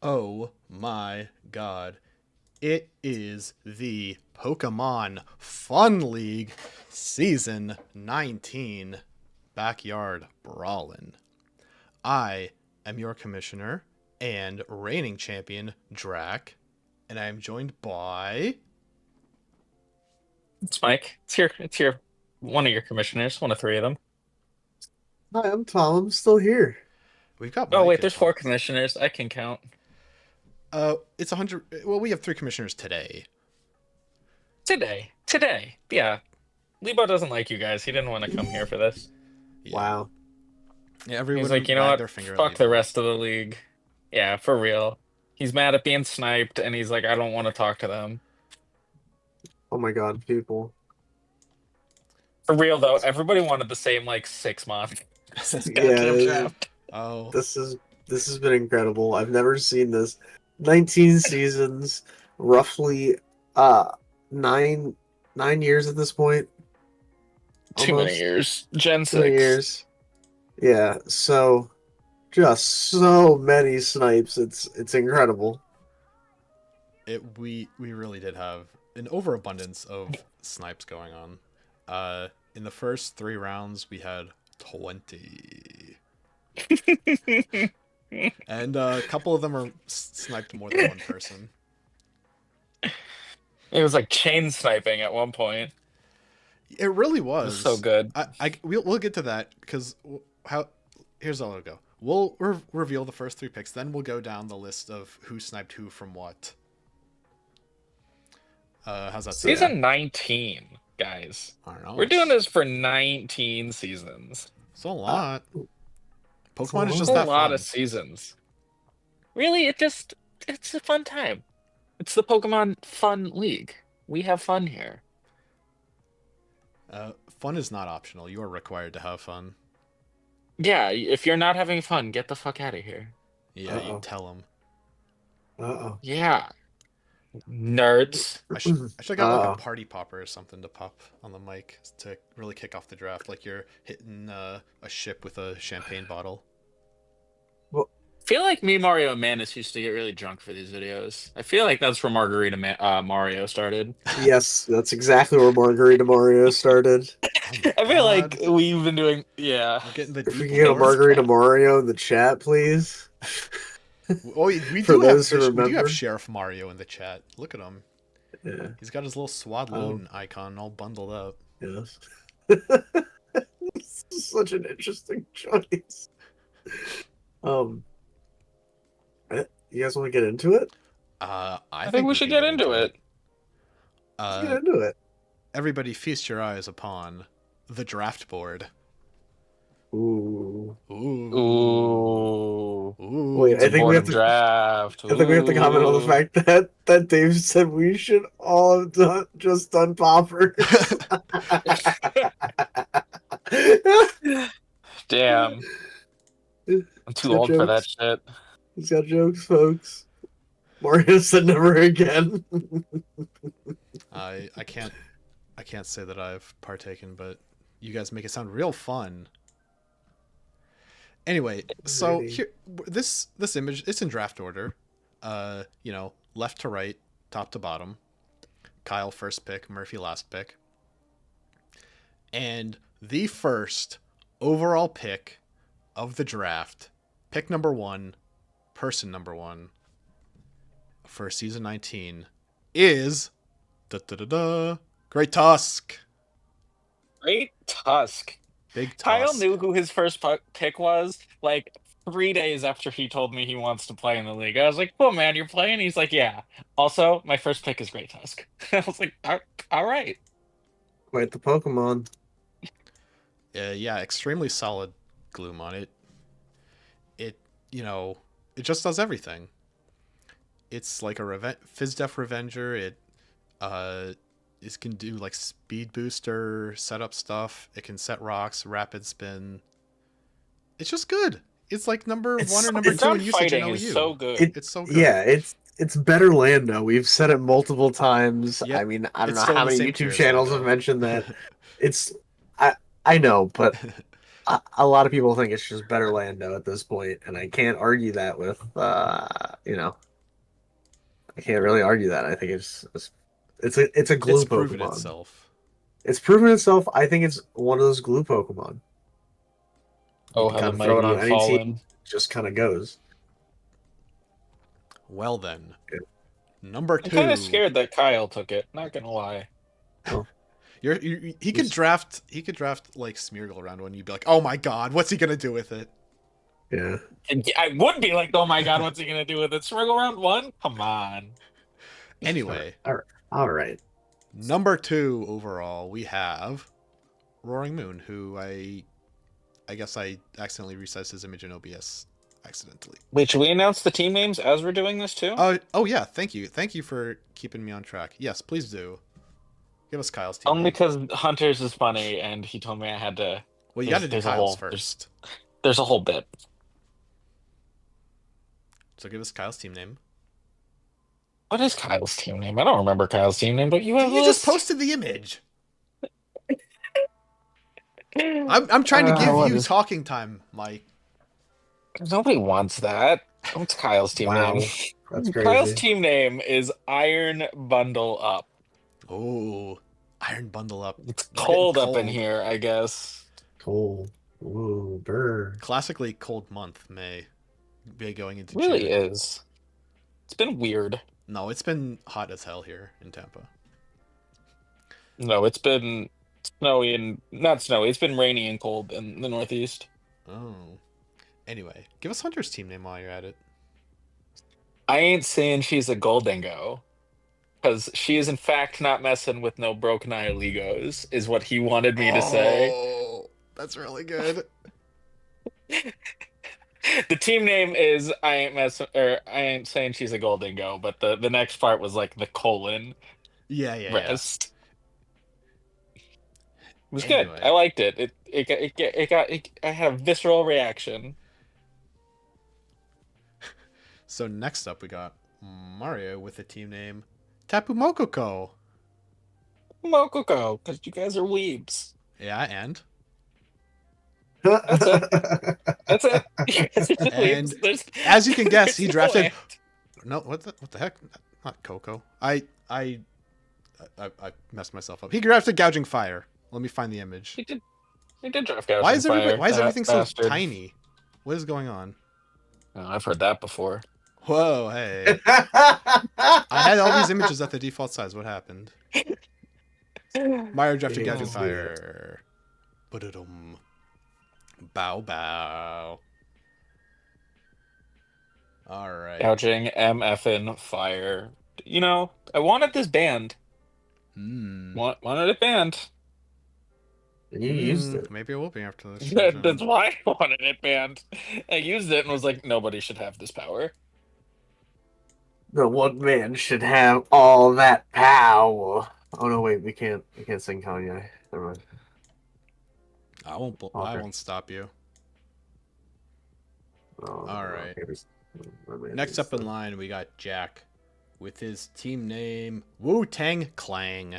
Oh my god. It is the Pokemon Fun League Season 19 Backyard Brawlin'. I am your commissioner and reigning champion, Drac, and I am joined by. It's Mike. It's your one of your commissioners, one of three of them. Hi, I'm Tom. I'm still here. We've got Oh Mike wait, as there's four well. commissioners. I can count. It's 100. Well, we have three commissioners today. Today. Yeah. Lebo doesn't like you guys. He didn't want to come here for this. Yeah. Wow. Yeah, He's like, everyone you know wag what? their finger at Fuck the Lebo. rest of the league. Yeah, for real. He's mad at being sniped, and he's like, I don't want to talk to them. Oh my God, people. For real though, everybody wanted the same like 6 months. This goddamn Yeah, draft. Oh, this has been incredible. I've never seen this. 19 seasons, roughly uh nine nine years at this point. Too many Almost years. Gen 2 6. years. Yeah, so just so many snipes. It's incredible. we really did have an overabundance of snipes going on. In the first three rounds, we had 20, and a couple of them are sniped more than one person. It was like chain sniping at one point. It really It was so was. good. We'll get to that because how here's how it'll go. We'll reveal the first three picks, then we'll go down the list of who sniped who from what. How's that sound? Season 19, guys. I don't know. We're doing this for 19 seasons. It's a lot. It's Pokemon is a just A that lot fun. of seasons. Really, it's a fun time. It's the Pokemon Fun League. We have fun here. Fun is not optional. You are required to have fun. Yeah, if you're not having fun, get the fuck out of here. Yeah, you Uh-oh. tell them. Uh-oh. Yeah, nerds. I should have got like Uh-oh. a party popper or something to pop on the mic to really kick off the draft. Like you're hitting a ship with a champagne bottle. Well, I feel like me, Mario, and Manus used to get really drunk for these videos. I feel like that's where Mario started. yes, that's exactly where Margarita Mario started. Oh my I feel like god. we've been doing, yeah. We're getting the If we deep can get a lore. Margarita Mario in the chat, please. Oh, we For do have those who we do have remember. Sheriff Mario in the chat. Look at him. Yeah. He's got his little Swadloon icon all bundled up. Yes. This is such an interesting choice. Um, you guys want to get into it? I think we should can get into it. Let's get Uh, into it. everybody, feast your eyes upon the draft board. Ooh. Ooh. Ooh. Ooh. Wait, It's I a think we board have of to. draft. I think we have to comment on the Ooh. fact that Dave said we should all have just done poppers. Damn. I'm too old for that shit. He's got jokes, folks. Mario said never again. I can't say that I've partaken, but you guys make it sound real fun. Anyway, so Alrighty. here this image, it's in draft order. Left to right, top to bottom. Kyle first pick, Murphy last pick. And the first overall pick of the draft, pick number 1, person number 1 for season 19 is da da da da Great Tusk. Great Tusk. Big Kyle Tusk. knew who his first pick was like 3 days after he told me he wants to play in the league. I was like, "Cool, man, you're playing." He's like, "Yeah." Also, my first pick is Great Tusk. I was like, "All right." Quite the Pokemon. Yeah, extremely solid gloom on it. It it just does everything. It's like a Fizdef Revenger. It can do like speed booster, setup stuff. It can set rocks, rapid spin. It's just good. It's like number It's- 1 or number it's 2 Gun in usage in fighting OU. is so good. It's so good. Yeah, it's better Lando. We've said it multiple times. Yep. I mean, I don't It's know still how in the many same YouTube tier as channels Lando. have mentioned that. It's I know, but a lot of people think it's just better Lando at this point, and I can't argue that with I can't really argue that. I think it's a glue It's proven Pokemon. itself. It's proven itself. I think it's one of those glue Pokemon. You Oh, can how the kind of throw it mighty on have any team, fallen. it just kind of goes. Well then, Yeah. number I'm kind 2. of scared that Kyle took it. Not gonna lie. He could draft like Smeargle around one. You'd be like, oh my god, what's he gonna do with it? Yeah. And I would be like, oh my god, what's he gonna do with it? Smurgle round 1? Come on. Anyway, All right. number 2 overall, we have Roaring Moon, who I guess I accidentally resized his image in OBS accidentally. Wait, should we announce the team names as we're doing this too? Oh yeah, thank you for keeping me on track. Yes, please do. Give us Kyle's team Only name. because Hunter's is funny, and he told me I had to. Well, you got to do there's a Kyle's whole- first. There's a whole bit. So give us Kyle's team name. What is Kyle's team name? I don't remember Kyle's team name, but you have You just this? posted the image. I'm trying to give what you is- talking time, Mike. Nobody wants that. What's Kyle's team Wow. name? That's Kyle's crazy. team name is Iron Bundle Up. Oh, Iron Bundle Up. It's getting cold up in cold. here, I guess. Cool. Ooh, burr. Classically cold month, May. Be going into It really June. is. It's been weird. No, it's been hot as hell here in Tampa. No, it's been snowy and not snowy. It's been rainy and cold in the Northeast. Oh. Anyway, give us Hunter's team name while you're at it. I ain't saying she's a Goldingo, because she is in fact not messing with no broken eye Legos, is what he wanted me to say. Oh, that's really good. The team name is I ain't saying she's a Goldingo, but the next part was like the colon Yeah. rest. It was good. Anyway. I liked it. I had a visceral reaction. So next up, we got Mario with the team name Tapu Mokoko. Mokoko, because you guys are weebs. Yeah, and That's it. You guys are just And weebs. There's- as you can guess, he there's drafted. no No, what the heck? Not Coco. I messed myself up. He drafted Gouging Fire. Let me find the image. He did draft Why is Gouging Fire, why is that everything so bastard. tiny? What is going on? Oh, I've heard that before. Whoa, hey. I had all these images at the default size. What happened? Mario drafted Yeah. Gouging Fire. Ba-da-dum. Bow bow. All right. Gouging MFN Fire. You know, I wanted this banned. Hmm. Wanted it banned. And you used it. Maybe it will be after this. That's why I wanted it banned. I used it and was like, nobody should have this power. The one man should have all that power. Oh no, wait, we can't sing Kanye. Never mind. I won't stop you. Oh, All right. okay, my man Next needs up in to- line, we got Jack with his team name Wu Tang Clang.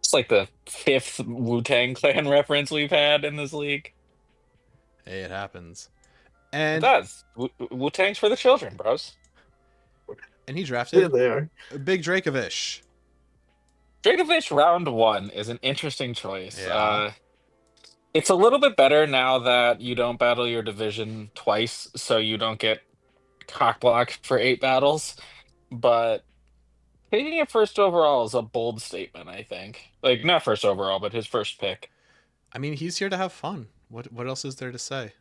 It's like the 5th Wu-Tang Clan reference we've had in this league. Hey, it happens. It And does. Wu-Tang's for the children, bros. he Yeah, drafted they are. Big Dracovish. Dragovich round 1 is an interesting choice. Yeah. It's a little bit better now that you don't battle your division twice, so you don't get cockblocked for 8 battles. But taking it first overall is a bold statement, I think. Like, not first overall, but his first pick. I mean, he's here to have fun. What else is there to say?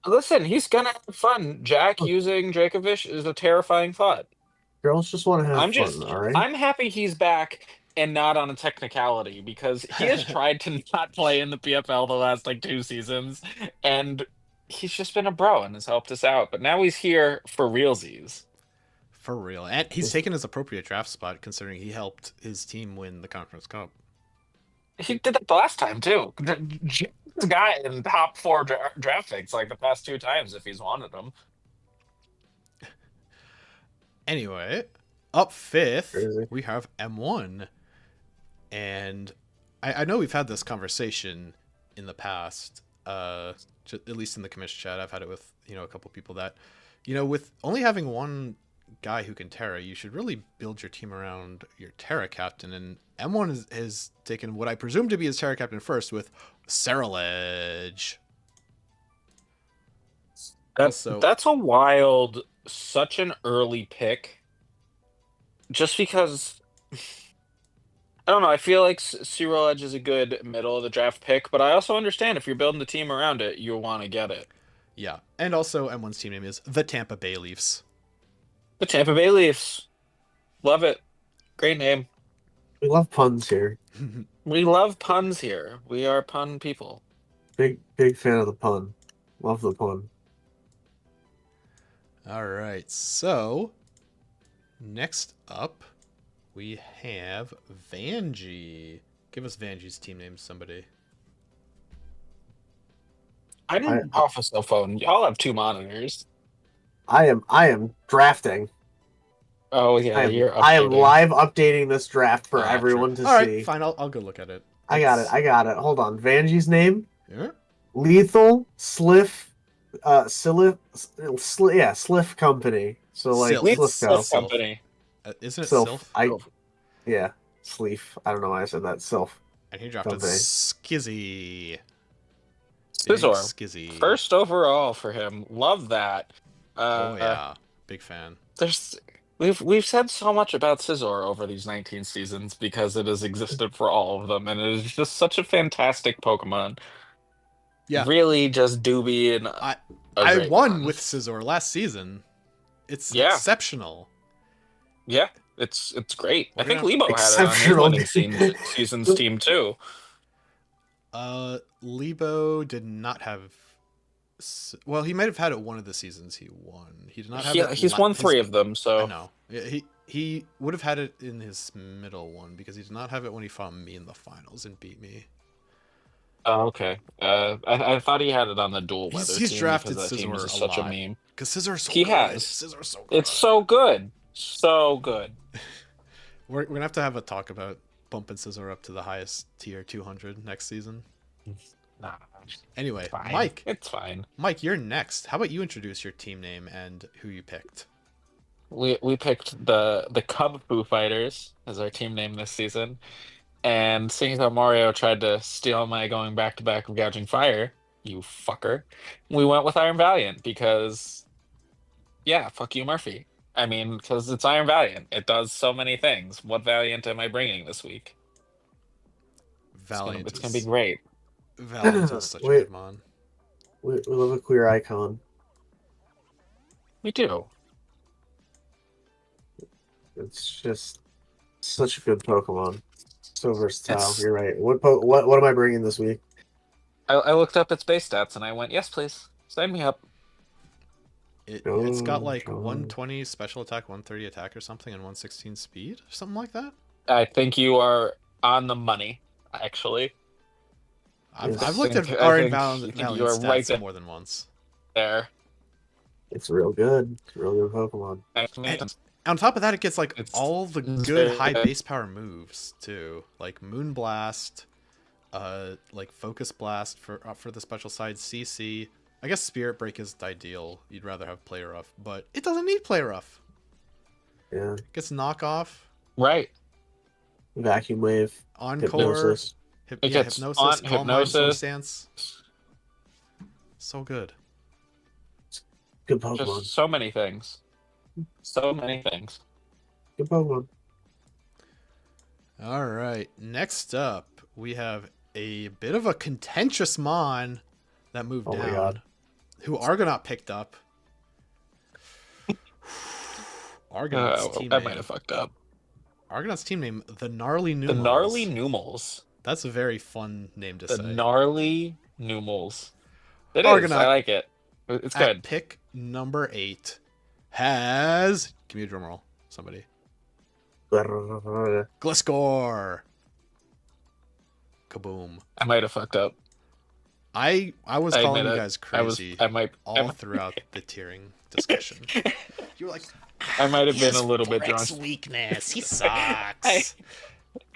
Listen, he's gonna have fun. Jack using Dracovish is a terrifying thought. Girls just want to have I'm fun, just, all right? I'm happy he's back and not on a technicality because he has tried to not play in the PFL the last like 2 seasons, and he's just been a bro and has helped us out. But now he's here for realsies. For real. And he's taken his appropriate draft spot considering he helped his team win the Conference Cup. He did that the last time too. The guy in top 4 draft picks like the past 2 times if he's wanted them. Anyway, up 5th, Crazy. we have M1. And I know we've had this conversation in the past at least in the commission chat, I've had it with a couple people that, with only having one guy who can Terra, you should really build your team around your Terra captain. And M1 has taken what I presume to be his Terra captain first with Cereledge. That's a wild, such an early pick. Just because, I don't know, I feel like Cyril Edge is a good middle of the draft pick, but I also understand if you're building the team around it, you want to get it. Yeah, and also M1's team name is the Tampa Bay Leafs. The Tampa Bay Leafs. Love it. Great name. We love puns here. We love puns here. We are pun people. Big fan of the pun. Love the pun. All right, so next up we have Vanjie. Give us Vanjie's team name, somebody. I'm off a cell phone. Y'all have 2 monitors. I am drafting. Oh yeah, I am live updating this draft for everyone to see. All right, fine. I'll go look at it. I got it. Hold on. Vanjie's name? Yeah. Lethal Sliff Sliff Company. So like Sliff Company. Isn't it Sylph? Sylph? Yeah, Sleef. I don't know why I said that. Sylph. And he drafted Skizzy. Scizor. Skizzy. First overall for him. Love that. Oh yeah, big fan. We've said so much about Scizor over these 19 seasons because it has existed for all of them, and it is just such a fantastic Pokemon. Yeah, really, just Doobie and I won with Scizor last season. It's exceptional. Yeah, it's great. I think Lebo had it on his winning season's team too. Lebo did not have. Well, he might have had it one of the seasons he won. He did not have it. He's won 3 of them, so I know. He would have had it in his middle one because he did not have it when he fought me in the finals and beat me. Oh, okay. I thought he had it on the dual weather team. He's drafted Scizor such a meme. Because Scizor's so good. Scizor's so good. It's so good. So good. We're going to have a talk about bumping Scizor up to the highest tier 200 next season. Nah. Anyway, fine. Mike. It's fine. Mike, you're next. How about you introduce your team name and who you picked? We picked the Cub Foo Fighters as our team name this season. And seeing as how Mario tried to steal my going back-to-back of Gouging Fire, you fucker, we went with Iron Valiant because, yeah, fuck you, Murphy. I mean, because it's Iron Valiant. It does so many things. What Valiant am I bringing this week? Valiant. It's gonna be great. Valiant is such a good mon. We love a queer icon. We do. It's just such a good Pokemon. So versatile. You're right. What am I bringing this week? I looked up its base stats and I went, yes, please. Sign me up. It's got like 120 special attack, 130 attack or something, and 116 speed? Something like that? I think you are on the money, actually. I've looked at Iron Valiant stats right more than once. There. It's real good. It's a real good Pokemon. And on top of that, it gets like all the good high base power moves too, like Moonblast, like Focus Blast for the special side, CC. I guess Spirit Break is the ideal. You'd rather have Play Rough, but it doesn't need Play Rough. Yeah. It gets Knockoff. Right. Vacuum Wave. Encore. Hypnosis. Hypnosis. Calm Mind, Sword Stance. So good. Good Pokemon. Just so many things. So many things. Good Pokemon. All right. Next up, we have a bit of a contentious mon that moved down. My God. Who Argonaut picked up. Argonaut's team I name. might have fucked up. Argonaut's team name, the Gnarly Numals. The Gnarly Numals. That's a very fun name to say. The Gnarly Numals. It Argonaut, is. I like it. It's good. At pick number 8 has... Give me a drum roll. Somebody. Gliscor. Kaboom. I might have fucked up. I was calling you guys crazy all throughout the tiering discussion. You were like, I might have been a little bit drunk. Weakness. He sucks.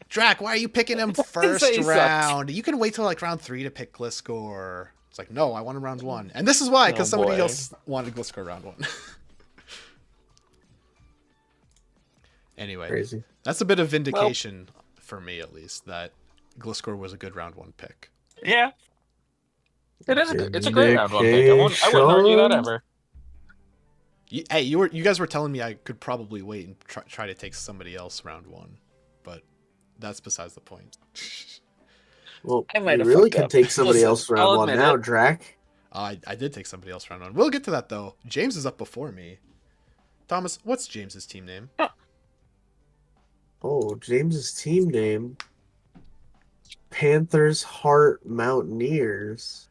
Drac, why are you picking him first round? You can wait till like round 3 to pick Gliscor. It's like, no, I want him round 1. And this is why, because Oh, somebody boy. else wanted Gliscor round 1. Anyway, Crazy. that's a bit of vindication for me, at least, that Gliscor was a good round 1 pick. Yeah. It's a great round 1 pick. I wouldn't argue that ever. Hey, you guys were telling me I could probably wait and try to take somebody else round 1, but that's besides the point. Well, I might you have really fucked can up. take somebody Listen, else I'll round 1 admit now, it. Drac. I did take somebody else round 1. We'll get to that, though. James is up before me. Thomas, what's James's team name? Oh, James's team name. Panthers Heart Mountaineers.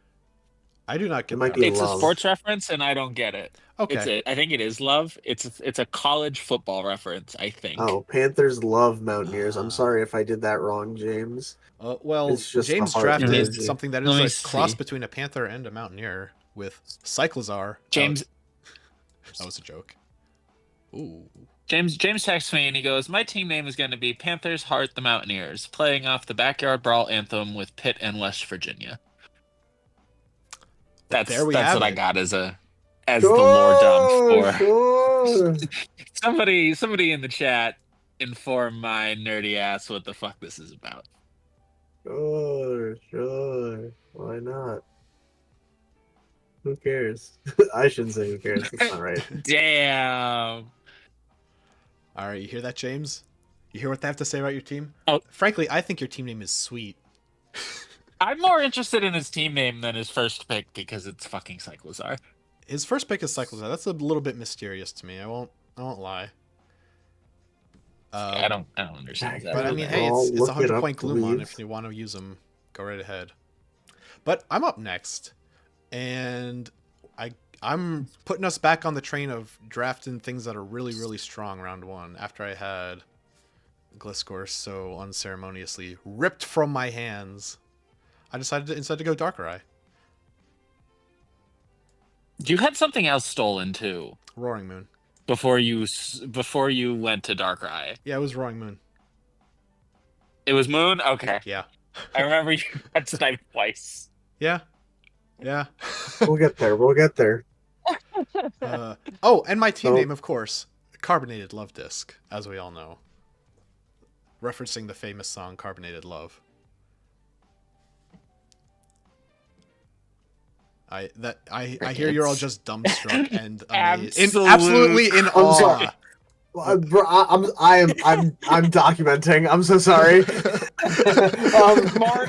I do not It get might that. be It's a love. sports reference, and I don't get it. Okay. I think it is love. It's a college football reference, I think. Oh, Panthers love Mountaineers. I'm sorry if I did that wrong, James. Well, It's just the James heart drafted energy. something that Let is me a cross see. between a Panther and a Mountaineer with Cyclazar. James That was a joke. Ooh. James texts me and he goes, "My team name is going to be Panthers Heart the Mountaineers, playing off the Backyard Brawl anthem with Pitt and West Virginia." That's There we that's have what I it. got as the lore dump for Sure. somebody in the chat. Inform my nerdy ass what the fuck this is about. Sure. Why not? Who cares? I shouldn't say who cares. That's not right. Damn. All right, you hear that, James? You hear what they have to say about your team? Oh. Frankly, I think your team name is sweet. I'm more interested in his team name than his first pick because it's fucking Cyclazar. His first pick is Cyclazar. That's a little bit mysterious to me. I won't lie. I don't understand that. But I mean, either. hey, it's Look a it up, 100-point Gloomon. please. If you want to use them, go right ahead. But I'm up next, and I'm putting us back on the train of drafting things that are really, really strong round 1 after I had Gliscor so unceremoniously ripped from my hands. I decided instead to go Darkrai. You had something else stolen too Roaring Moon. before you went to Darkrai. Yeah, it was Roaring Moon. It was Moon. Okay, Yeah. I remember you got sniped twice. Yeah. We'll get there. And my team name, of course, Carbonated Love Disc, as we all know. Referencing the famous song Carbonated Love. I hear you're all just dumbstruck and amazed. Absolutely in I'm awe. sorry. Bro, I'm documenting. I'm so sorry.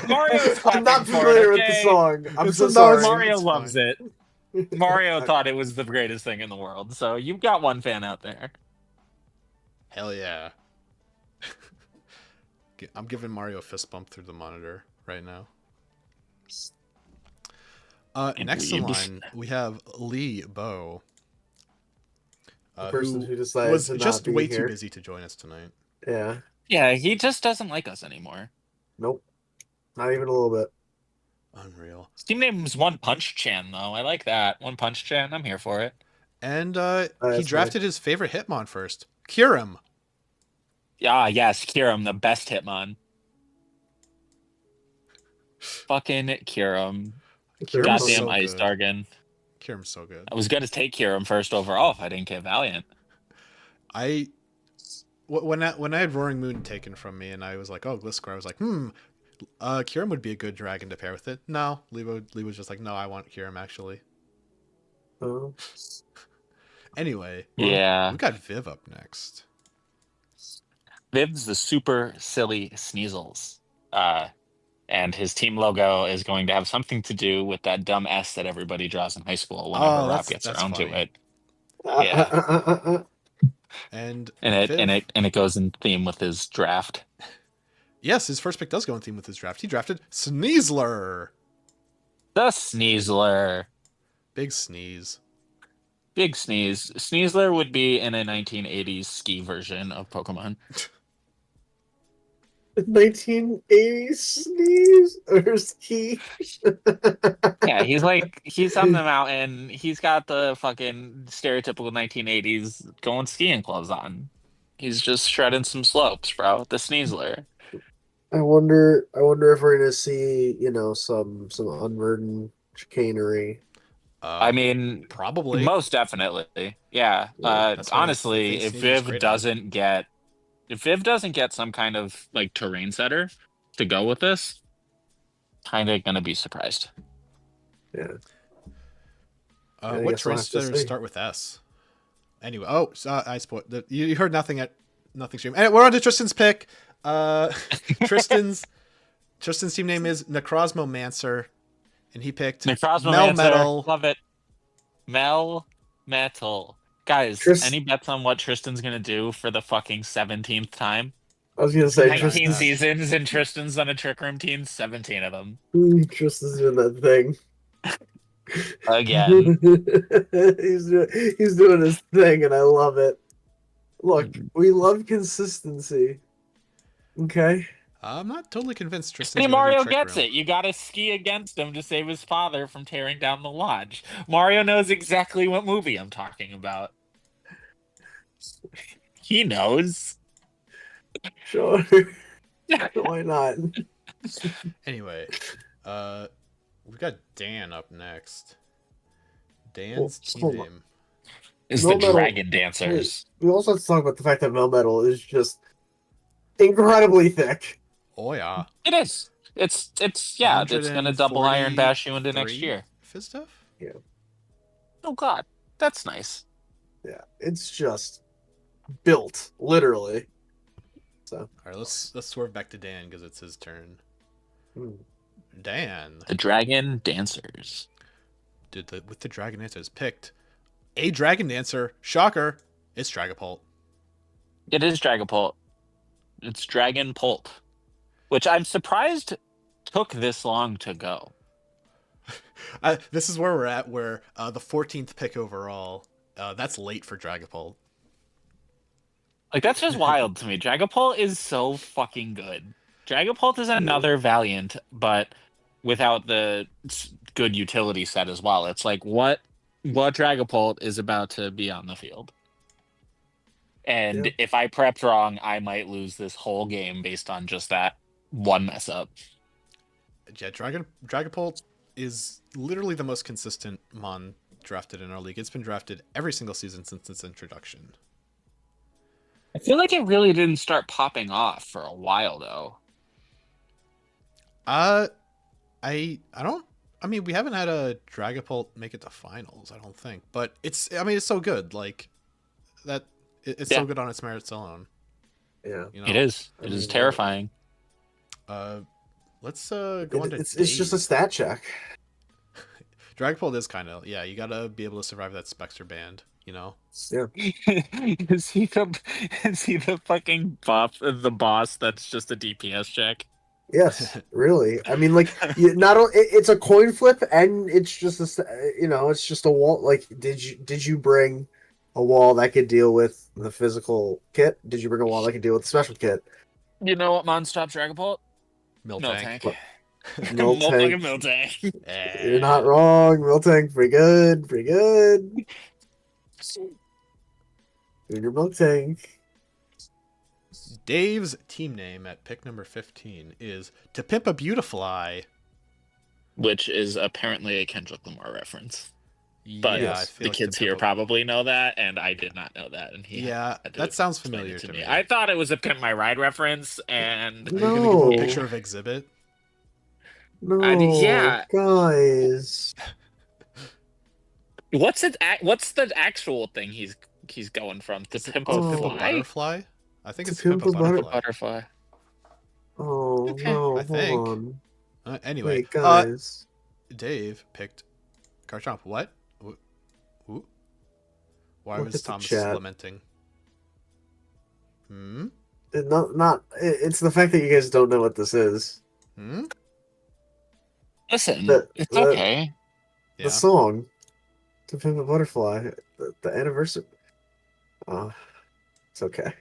Mario's I'm not clapping for familiar it, with the okay? song. I'm so No, sorry. Mario It's loves fine. it. Mario thought it was the greatest thing in the world, so you've got one fan out there. Hell yeah. I'm giving Mario a fist bump through the monitor right now. Next in line, we have Lee Bo. The person who decided was to not just be way here. too busy to join us tonight. Yeah. Yeah, he just doesn't like us anymore. Nope. Not even a little bit. Unreal. His team name's One Punch Chan, though. I like that. One Punch Chan. I'm here for it. And he that's drafted his favorite Hitmon first. Kyurem. Yes, Kyurem, the best Hitmon. Fucking Kyurem. Kyurem's Goddamn so Ice good. Dargan. Kyurem's so good. I was going to take Kyurem first overall if I didn't get Valiant. When I had Roaring Moon taken from me and I was like, oh, Gliscor, I was like, Kyurem would be a good dragon to pair with it. No, Lee was just like, no, I want Kyurem actually. Oh. Anyway, Yeah. we got Viv up next. Viv's the super silly Sneasels. And his team logo is going to have something to do with that dumb S that everybody draws in high school whenever Rob gets that's around funny. to it. Yeah. And it goes in theme with his draft. Yes, his first pick does go in theme with his draft. He drafted Sneasler. The Sneasler. Big sneeze. Big sneeze. Sneasler would be in a 1980s ski version of Pokemon. 1980s sneeze or ski. Yeah, he's on the mountain. He's got the fucking stereotypical 1980s going skiing clothes on. He's just shredding some slopes, bro. The Sneasler. I wonder if we're gonna see, some unburdened chicanery. I mean, Probably. most definitely. Yeah. Yeah. That's why Honestly, Sage is great at it. If Viv doesn't get some kind of like terrain setter to go with this, kind of gonna be surprised. Yeah. I What guess we'll terrain have to setters see. start with S? Anyway, I spoiled. You heard nothing at nothing stream. And we're on to Tristan's pick. Tristan's team name is Necrosmomancer, and he picked Mel Necrosmomancer, Metal. love it. Mel Metal. Guys, Tris- any bets on what Tristan's gonna do for the fucking 17th time? I was gonna say Oh my 19 gosh. seasons and Tristan's on a trick room team, 17 of them. Tristan's doing that thing. Again. He's doing his thing, and I love it. Look, we love consistency. Okay. I'm not totally convinced Tristan's See, gonna do Mario Trick gets Room. it. You gotta ski against him to save his father from tearing down the lodge. Mario knows exactly what movie I'm talking about. He knows. Sure. Why not? Anyway, we've got Dan up next. Dan's team hold on. name. It's Mel the Metal- Dragon Dancers. We also have to talk about the fact that Mel Metal is just incredibly thick. Oh yeah. It is. It's gonna double Iron Bash you into next 143 year. Fizz Def? Oh god. That's nice. Yeah, it's just built, literally. So, All right, let's swerve back to Dan because it's his turn. hmm. Dan The Dragon Dancers. with the Dragon Dancers picked a Dragon Dancer. Shocker! It's Dragapult. It is Dragapult. It's Dragon Pult. Which I'm surprised took this long to go. This is where we're at. Where the 14th pick overall. That's late for Dragapult. Like, that's just wild to me. Dragapult is so fucking good. Dragapult is another Valiant, but without the good utility set as well. It's like, what Dragapult is about to be on the field. And Yeah. if I prepped wrong, I might lose this whole game based on just that one mess up. Yeah, Dragapult is literally the most consistent mon drafted in our league. It's been drafted every single season since its introduction. I feel like it really didn't start popping off for a while, though. I don't. I mean, we haven't had a Dragapult make it to finals. I don't think, but it's so good. Like that, it's so good on its merits alone. Yeah, You know? It is. I It is mean, terrifying. Let's go on to it's just a Dave. stat check. Dragapult is kind of you gotta be able to survive that Spectre band. You know. Yeah. is he the fucking the boss that's just a DPS check? Yes, really. I mean, like, it's a coin flip, and it's just it's just a wall. Like, did you bring a wall that could deal with the physical kit? Did you bring a wall that could deal with the special kit? You know what Monstop Dragapult? Miltank. Miltank. Miltank. Miltank. You're not wrong. Miltank, pretty good, pretty good. Junior Miltank. Dave's team name at pick number 15 is To Pimp a Beautifly. Which is apparently a Kendrick Lamar reference. But Yeah, I feel the like kids To Pimp here a- probably know that, and I did not know that. And Yeah, had to that sounds explain familiar it to me. I thought it was a Pimp My Ride reference, and Are you gonna give him a No. picture of Exhibit? No, yeah. guys. what's the actual thing he's going from? To Pimp a Oh. To Pimp a Fly? Butterfly? I think To it's To Pimp a Pimp a Butterfly. Butterfly. Oh Okay. no! I think. Hold on. Anyway, Wait, guys. Dave picked Garchomp. What? Who? Why Look was at the Thomas chat. lamenting? Hmm? It's the fact that you guys don't know what this is. Hmm? Listen, it's the- okay. Yeah. The song, "To Pimp a Butterfly," the anniversary. It's okay.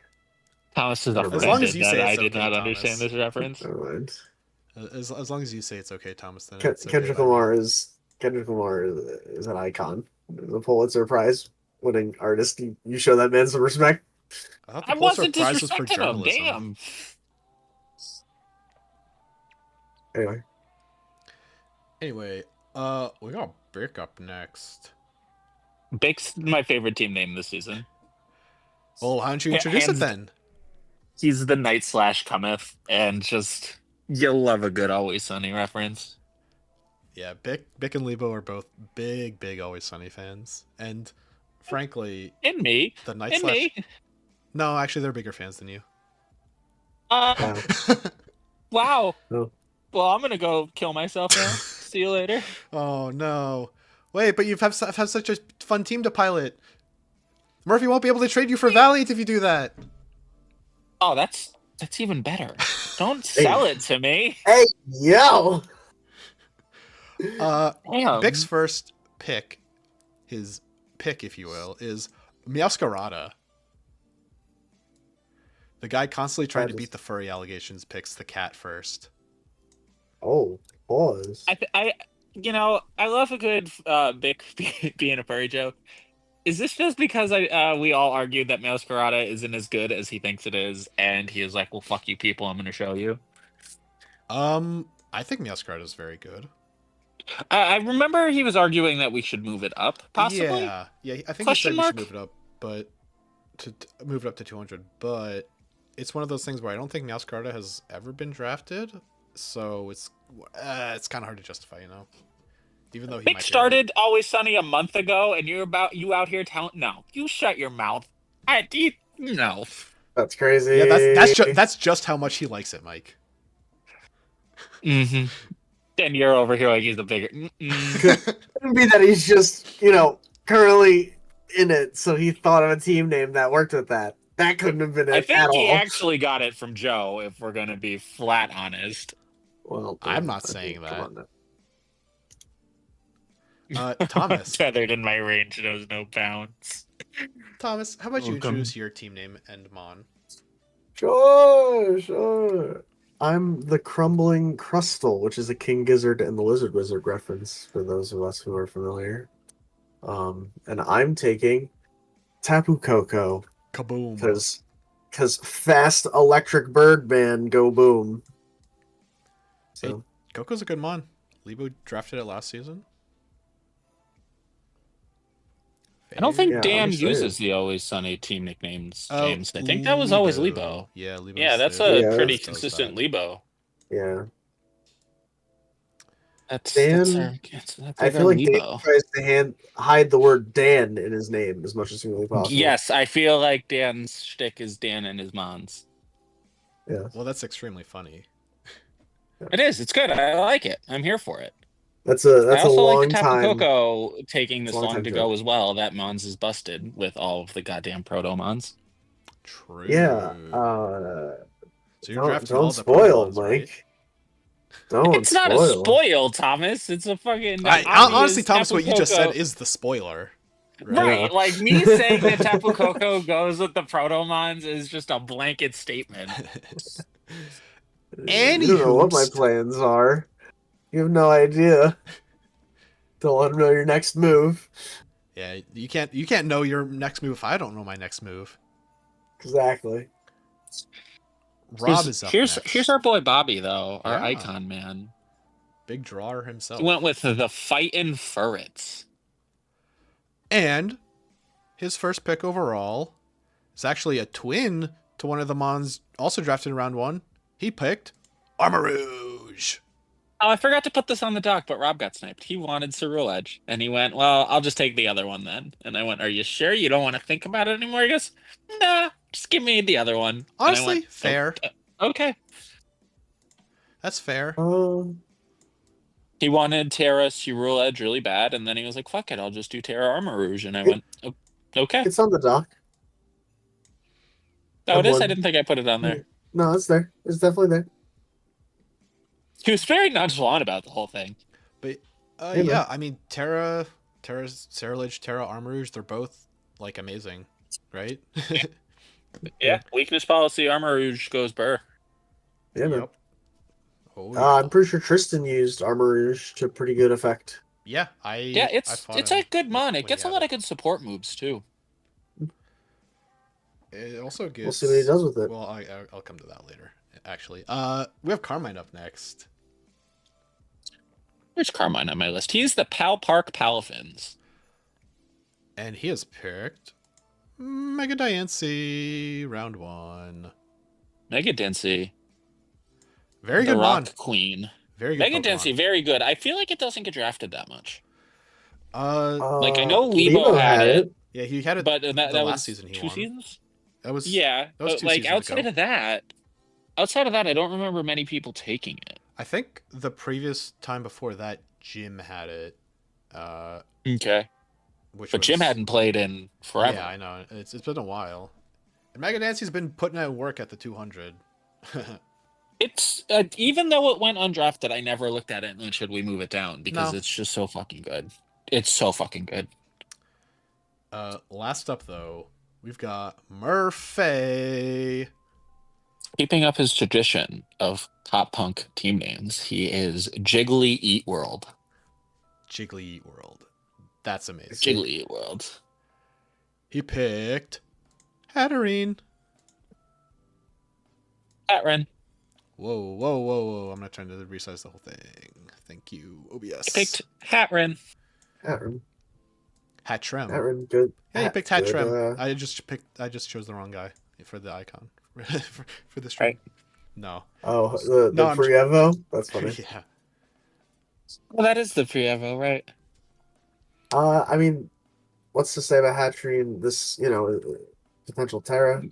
Thomas is As long offended as you say that I it's did okay, not Thomas. understand this reference. Never mind. As long as you say it's okay, Thomas, then Ken- it's okay Kendrick by me. Lamar is an icon. The Pulitzer Prize winning artist. You show that man some respect. I thought the I Pulitzer wasn't Prize was for disrespecting him. journalism. Damn. Anyway, Anyway, We got Brick up next. Bick's my favorite team name this season. Well, why don't you introduce it Hands, then? he's the Night Slash cometh, and just you'll love a good Always Sunny reference. Yeah, Bick and Lebo are both big Always Sunny fans, and frankly, And me, the Night and Slash. me. No, actually, they're bigger fans than you. Uh, wow. No. Well, I'm gonna go kill myself now. See you later. Oh no! Wait, but you've have such a fun team to pilot. Murphy won't be able to trade you for Valiant if you do that. Oh, that's even better. Don't sell it to me. Hey, yo! Damn. Bick's first pick, his pick, if you will, is Meowscarada. The guy constantly trying to beat the furry allegations picks the cat first. Oh, pause. I love a good Bick being a furry joke. Is this just because we all argued that Meowscarada isn't as good as he thinks it is, and he was like, "Well, fuck you, people. I'm going to show you." I think Meowscarada is very good. I remember he was arguing that we should move it up, possibly. Yeah. I think Question he said mark? we should move it up, but to move it up to 200. But it's one of those things where I don't think Meowscarada has ever been drafted, so it's kind of hard to justify, you know. Even though he Bick might started Always Sunny a month ago, and you out here telling no, you shut your mouth. No. That's crazy. Yeah, that's just how much he likes it, Mike. Mm-hmm. And you're over here like he's the bigger. Couldn't be that he's just, currently in it, so he thought of a team name that worked with that. That couldn't have been it I think at he all. actually got it from Joe, if we're gonna be flat honest. Well, I'm not saying come that. on now. Thomas, Tethered in my range knows no bounds. Thomas, how about you Welcome. introduce your team name and Mon? Sure. I'm the Crumbling Crustal, which is a King Gizzard and the Lizard Wizard reference for those of us who are familiar. And I'm taking Tapu Koko Kaboom! because fast electric bird man go boom. So Coco's a good Mon. Lebo drafted it last season. I don't think Yeah, Dan I'm saying. uses the Always Sunny team nicknames, Oh, James. I think that was always Lebo. Lebo. Yeah, Lebo. Yeah, that's a Yeah, pretty that's- consistent Lebo. yeah. That's Dan- that's I feel like Dan tries to hide the word Dan in his name as much as humanly possible. Yes, I feel like Dan's shtick is Dan and his mons. Yeah. Well, that's extremely funny. It is. It's good. I like it. I'm here for it. That's I a also long like the Tapu time. Koko taking this It's a long long time to joke. go as well. That Mons is busted with all of the goddamn proto-Mons. True. Yeah. So you're Don't drafting all the spoil, Pokemons, Mike. right? Don't It's not a spoil, Thomas. It's a fucking. Honestly, Thomas, Tapu what you just Koko- said is the spoiler. Right, Yeah. like me saying that Tapu Koko goes with the Protomons is just a blanket statement. Anywho. You don't know what my plans are. You have no idea. Don't let them know your next move. Yeah, you can't know your next move if I don't know my next move. Exactly. Rob is up here's next. Here's our boy Bobby though, our Yeah. icon man. Big drawer himself. He went with the Fightin' Furrets. And his first pick overall is actually a twin to one of the Mons also drafted in round 1. He picked Armarouge. Oh, I forgot to put this on the doc, but Rob got sniped. He wanted Cerule Edge, and he went, well, I'll just take the other one then. And I went, are you sure you don't want to think about it anymore? He goes, nah, just give me the other one. And I Honestly, went, fair. Okay. That's fair. He wanted Terra Cerule Edge really bad, and then he was like, fuck it, I'll just do Terra Armor Rouge. And I went, okay. It's on the dock. Oh, it is? one. I didn't think I put it on there. No, it's there. It's definitely there. He was very nonchalant about the whole thing. But Hey, yeah, man. I mean Terra's Ceruledge, Terra Armarouge, they're both like amazing, right? Yeah. Weakness policy, Armor Rouge goes burr. Yeah, man. Yep. Oh, yeah. I'm pretty sure Tristan used Armor Rouge to pretty good effect. Yeah, Yeah, it's a good mon. It gets a lot of good support moves too. It also gives. We'll see what he does with it. Well, I'll come to that later. Actually, we have Carmine up next. Where's Carmine on my list? He's the Pal Park Palafins. And he has picked Mega Diancie, round 1. Mega Densy. Very The good Rock mon. Queen. Very good Mega Pokemon. Densy, very good. I feel like it doesn't get drafted that much. Uh, I know Lebo had it, yeah, he had it but the that last was season he 2 won. seasons? That was Yeah, that was but 2 like seasons ago. outside of that, I don't remember many people taking it. I think the previous time before that, Jim had it. Okay. Which But was, Jim hadn't played in forever. Yeah, I know. It's been a while. And Mega Dancey's been putting in work at the 200. It's even though it went undrafted, I never looked at it and went, should we move it down? Because No. it's just so fucking good. It's so fucking good. Last up though, we've got Murphy. Keeping up his tradition of top punk team names, he is Jiggly Eat World. Jiggly Eat World. That's amazing. Jiggly Eat World. He picked Hatterene. Hatren. Whoa. I'm not trying to resize the whole thing. Thank you, OBS. He picked Hatren. Hatren. Hatrem. Hatren, good. Yeah, you picked Hatrem. Good, I just chose the wrong guy for the icon for the stream. Right. No. Oh, the No, I'm- pre-Evo? That's funny. Yeah. Well, that is the pre-Evo, right? I mean, what's to say about Hatterene? This, potential Terra,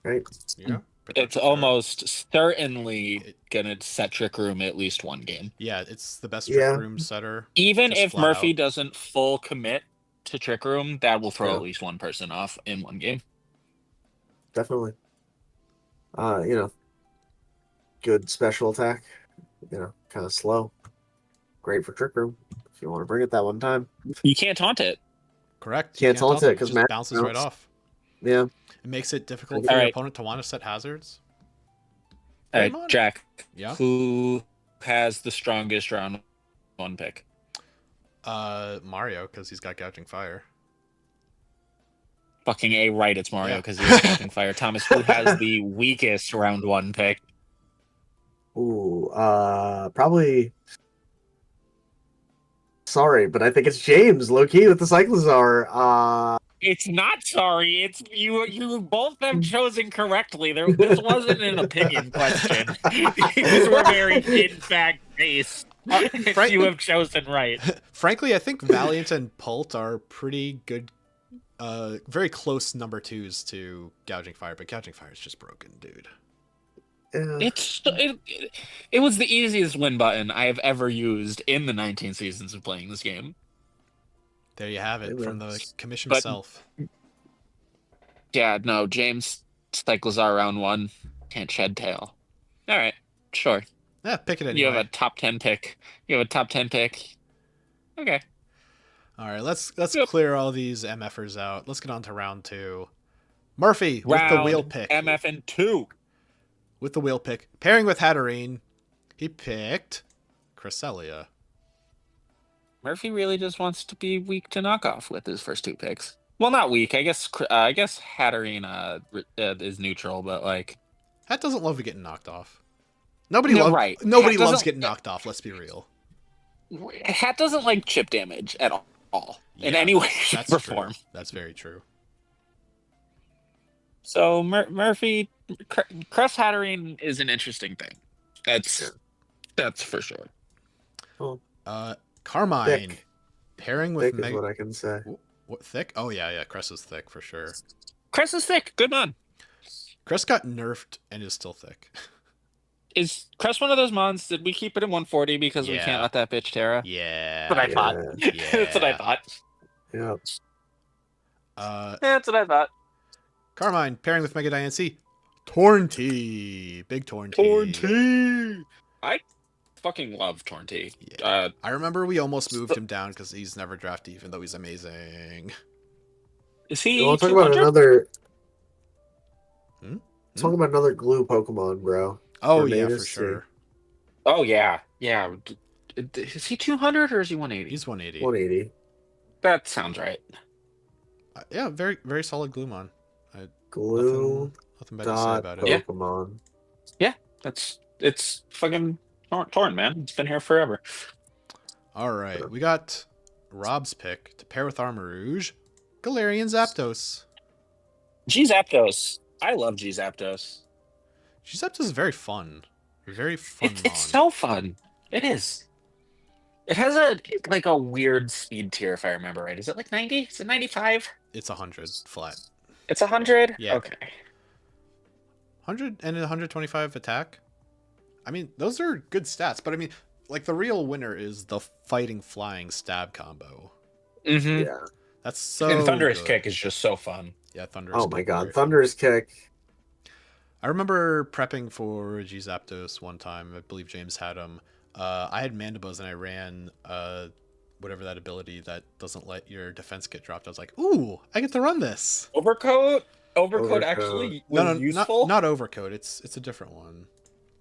right? Yeah. It's almost certainly gonna set Trick Room at least one game. Yeah, it's the best Yeah. trick room setter. Even Just if flat Murphy out. doesn't full commit to Trick Room, that will throw Yeah. at least one person off in one game. Definitely. Good special attack. Kind of slow. Great for Trick Room if you want to bring it that one time. You can't taunt it. Correct. Can't taunt it 'cause just Matt bounces right bounce. off. Yeah. It makes it difficult for All your right. opponent to want to set hazards. All right, Pokemon? Jack. Yeah. Who has the strongest round 1 pick? Mario, because he's got Gouging Fire. Fucking A, right, it's Mario Yeah. because he's catching fire. Thomas, who has the weakest round 1 pick? Ooh, probably. Sorry, but I think it's James, low key with the Cyclizar. It's not sorry. It's you. You both have chosen correctly. This wasn't an opinion question. These were very in fact based. You have chosen right. Frankly, I think Valiant and Pult are pretty good, very close number 2s to Gouging Fire, but Gouging Fire is just broken, dude. It was the easiest win button I have ever used in the 19 seasons of playing this game. There you have it, Hey, from man. the commission But- himself. Yeah, no, James Cyclizar round 1 can't shed tail. All right, sure. Yeah, pick it anyway. You have a top 10 pick. Okay. All right, let's Yep. clear all these MFers out. Let's get on to round 2. Murphy with the wheel pick. MF and 2. With the wheel pick. Pairing with Hatterene, he picked Cresselia. Murphy really just wants to be weak to knockoff with his first 2 picks. Well, not weak. I guess Hatterene is neutral, but like Hat doesn't love getting knocked off. Nobody No, loves right. Nobody Hat loves doesn't- getting knocked off. Let's be real. Hat doesn't like chip damage at all in Yeah, any way, shape, That's or true. form. That's very true. So Murphy, Crest Hatterene is an interesting thing. That's for sure. Carmine Thick. pairing with Thick is Meg. what I can say. What, thick? Oh yeah. Cress is thick for sure. Crest is thick. Good man. Cress got nerfed and is still thick. Is Crest one of those mons? Did we keep it in 140 because we Yeah. can't let that bitch Terra? Yeah. That's what I Yeah. thought. That's what I thought. Yeah. That's what I thought. Carmine pairing with Mega Diancie. Tornty. Big Tornty. I fucking love Tornty. Yeah. I remember we almost moved him down because he's never drafted, even though he's amazing. Is he? You want to talk about 200? another? Hmm? Talk about another glue Pokemon, bro. Oh Or yeah, for Mavis, sure. Oh yeah. Is he 200 or is he 180? He's 180. 180. That sounds right. Yeah, very very solid Gloomon. Glue Nothing bad to say dot about it. Pokemon. It's fucking torn, man. It's been here forever. All right, we got Rob's pick to pair with Armor Rouge, Galarian Zapdos. G Zapdos. I love G Zapdos. Zapdos is very fun. Very fun It's mon. so fun. It is. It has a weird speed tier if I remember right. Is it like 90? Is it 95? It's 100 flat. It's 100? Yeah. Okay. 100 and 125 attack. I mean, those are good stats, but I mean, like the real winner is the fighting flying stab combo. Mm-hmm. Yeah. That's so And Thunderous good. Kick is just so fun. Yeah, Thunderous Oh Kick my is god, very fun. Thunderous Kick. I remember prepping for G Zapdos one time. I believe James had him. I had Mandibuzz and I ran whatever that ability that doesn't let your defense get dropped. I was like, ooh, I get to run this. Overcoat? Overcoat Overcoat. actually was No, useful? not Overcoat. It's a different one.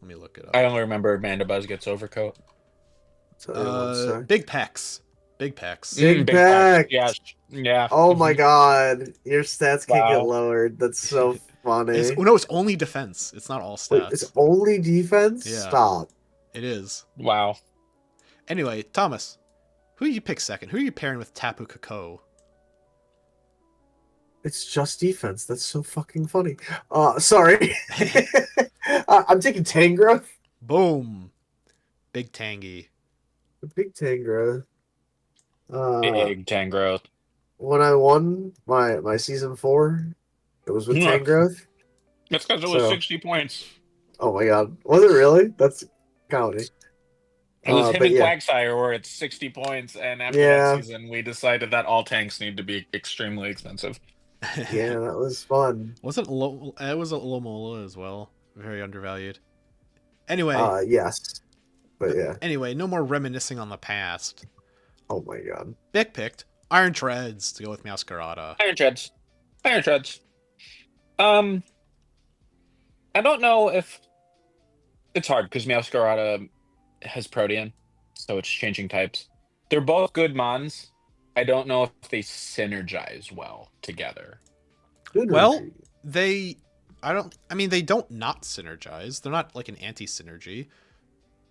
Let me look it up. I only remember Mandibuzz gets Overcoat. Tell you one sec. Big Pecs. Big Pecs. Big Big Pack. Yeah. Yeah. Oh my god, your stats can get Wow. lowered. That's so funny. It's only defense. It's not all Wait, stats. it's only defense? Yeah. Stop. It is. Wow. Anyway, Thomas, who do you pick second? Who are you pairing with Tapu Koko? It's just defense. That's so fucking funny. Sorry. I'm taking Tangrowth. Boom. Big Tangy. Big Tangrowth. Big Tangrowth. When I won my season 4, it was with Yeah. Tangrowth. That's because it was So- 60 points. Oh my god. Was it really? That's comedy. It was him but and yeah. Quagsire were at 60 points, and after Yeah. that season, we decided that all tanks need to be extremely expensive. Yeah, that was fun. It was Lomola as well. Very undervalued. Anyway, Yes. But yeah. anyway, no more reminiscing on the past. Oh my god. Vic picked Iron Treads to go with Meowscarada. Iron Treads. Iron Treads. I don't know if it's hard because Meowscarada has Protean, so it's changing types. They're both good mons. I don't know if they synergize well together. Good Well, review. they don't not synergize. They're not like an anti-synergy.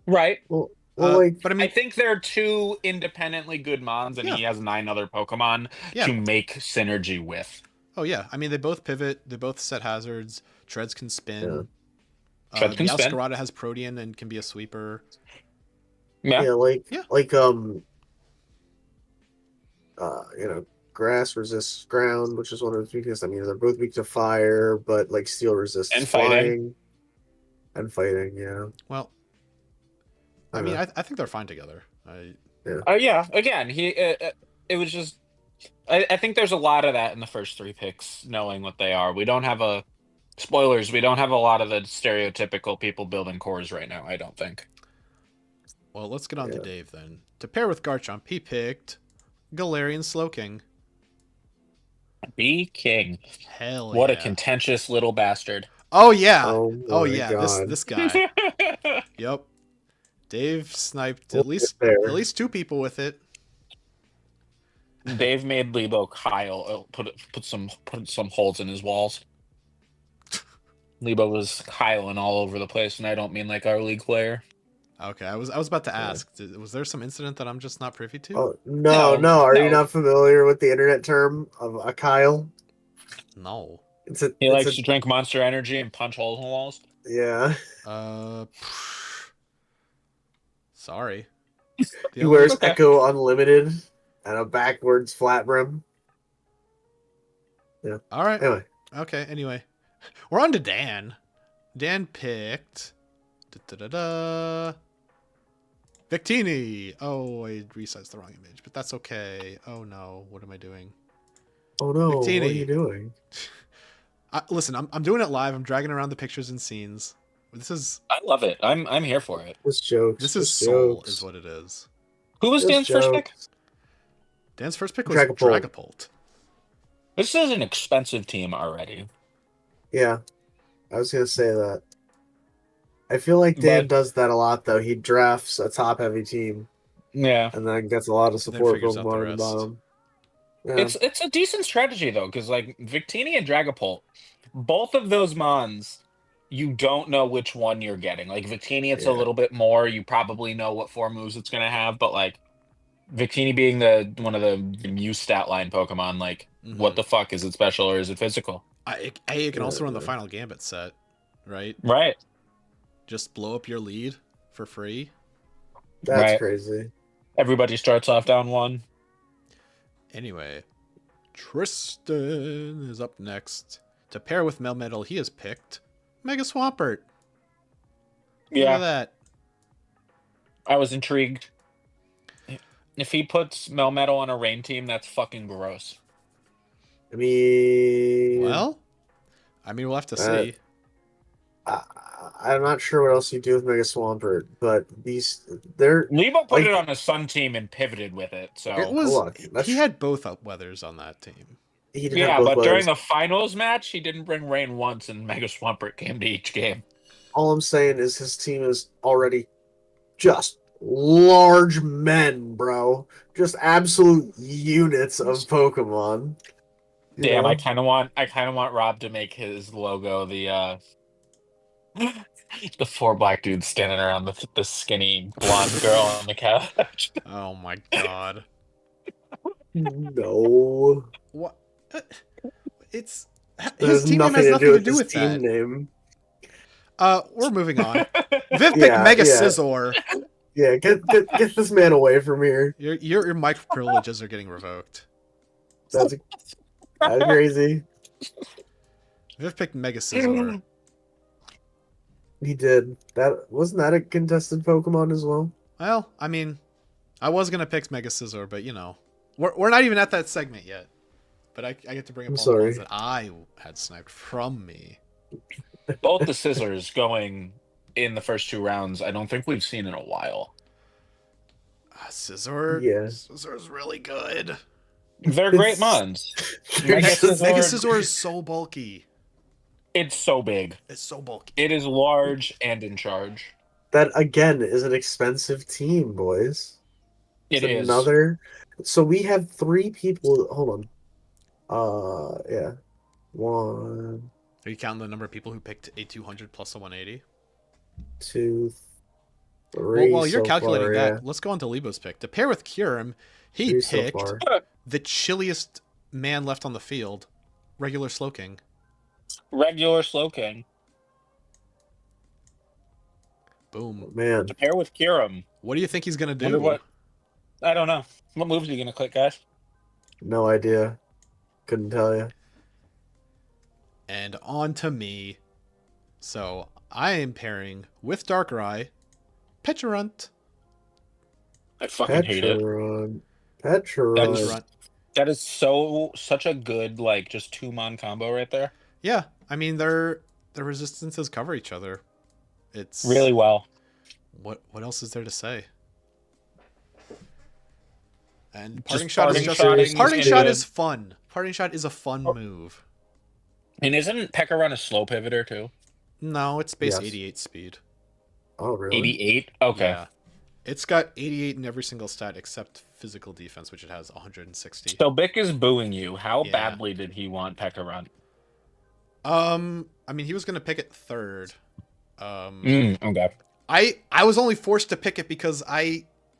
Right. Well, like, but I I mean, think they're two independently good mons, and Yeah. he has 9 other Pokemon Yeah. to make synergy with. oh yeah, I mean they both pivot. They both set hazards. Treads can spin. Treads can spin. Meowscarada has Protean and can be a sweeper. Yeah. Yeah. Grass resists ground, which is one of its weaknesses. I mean, they're both weak to fire, but like steel resists And fighting. flying. And fighting, yeah. Well, I mean, I think they're fine together. Yeah. Again, it was just. I think there's a lot of that in the first 3 picks, knowing what they are. We don't have spoilers. We don't have a lot of the stereotypical people building cores right now. I don't think. Well, let's get on to Yeah. Dave then. To pair with Garchomp, he picked Galarian Slowking. Be king. Hell What a yeah. contentious little bastard. Oh yeah. Oh, Oh my yeah. God. This guy. Yep. Dave sniped at We'll least get there. 2 people with it. Dave made Lebo Kyle put some holes in his walls. Lebo was Kyling all over the place, and I don't mean like our league player. Okay, I was about to ask. Was there some incident that I'm just not privy to? Oh no! Are you no. not familiar with the internet term of a Kyle? No. He likes to drink Monster Energy and punch holes in walls. Yeah. Sorry. He wears Echo Unlimited and a backwards flat brim. Yeah. All right. Anyway, Okay. Anyway, we're on to Dan. Dan picked. Victini. Oh, I resized the wrong image, but that's okay. Oh no, what am I doing? oh no! What are Victini. you doing? Listen, I'm doing it live. I'm dragging around the pictures and scenes. This is I love it. I'm here for it. This jokes. this is just soul, jokes. is what it is. Who was Just Dan's first pick? jokes. Dan's first pick was Dragapult. Dragapult. This is an expensive team already. Yeah, I was gonna say that. I feel like Dan But- does that a lot, though. He drafts a top-heavy team Yeah. and then gets a lot of Then support figures from out the bottom to rest. bottom. Yeah. It's a decent strategy though, because like Victini and Dragapult, both of those mons, you don't know which one you're getting. Like Victini, it's a Yeah. little bit more. You probably know what 4 moves it's gonna have, but like Victini being the one of the Mew stat line Pokemon, like what the fuck, is it special or is it physical? You can also run the Final Gambit set, right? Right. Just blow up your lead for free. That's crazy. Everybody starts off down 1. Anyway, Tristan is up next. To pair with Melmetal, he has picked Mega Swampert. Look at that. I was intrigued. If he puts Melmetal on a rain team, that's fucking gross. I mean, we'll have to see. I'm not sure what else you do with Mega Swampert, but Lebo put it on a Sun team and pivoted with it. So it was he had both weathers on that team. But during the finals match, he didn't bring rain once, and Mega Swampert came to each game. All I'm saying is his team is already just large men, bro. Just absolute units of Pokemon. Damn, I kind of want Rob to make his logo the 4 black dudes standing around the skinny blonde girl on the couch. Oh my god. No. What? His team name has nothing to do with that. Name. We're moving on. Viv picked Mega Scizor. Yeah, get this man away from here. Your mic privileges are getting revoked. That's crazy. Viv picked Mega Scizor. He did. Wasn't that a contested Pokemon as well? Well, I mean, I was gonna pick Mega Scizor, but we're not even at that segment yet. But I get to bring up all the ones that I had sniped from me. Both the scissors going in the first 2 rounds, I don't think we've seen in a while. Scizor? Yeah. Scizor's really good. They're great mons. Mega Scizor is so bulky. It's so big. It's so bulky. It is large and in charge. That, again, is an expensive team, boys. It is. So we have 3 people. Hold on. Yeah. 1. Are you counting the number of people who picked a 200 plus a 180? 2, 3. Well, while you're calculating that, let's go on to Lebo's pick. To pair with Kyurem, he picked the chilliest man left on the field, regular Slowking. Regular Slowking. Boom. Oh, man. To pair with Kyurem. What do you think he's going to do? I don't know. What moves are you going to click, guys? No idea. Couldn't tell you. And on to me. So I am pairing with Darkrai, Pecharunt. I fucking hate it. Pecharunt. That is such a good just 2-mon combo right there. Yeah, I mean their resistances cover each other. It's really well. What else is there to say? And Parting Shot is fun. Parting Shot is a fun move. And isn't Pecharunt a slow pivoter too? No, it's base 88 speed. Oh, really? 88? Okay. Yeah. It's got 88 in every single stat except physical defense, which it has 160. So Bick is booing you. How badly did he want Pecharunt? I mean, he was going to pick it 3rd. Okay. I was only forced to pick it because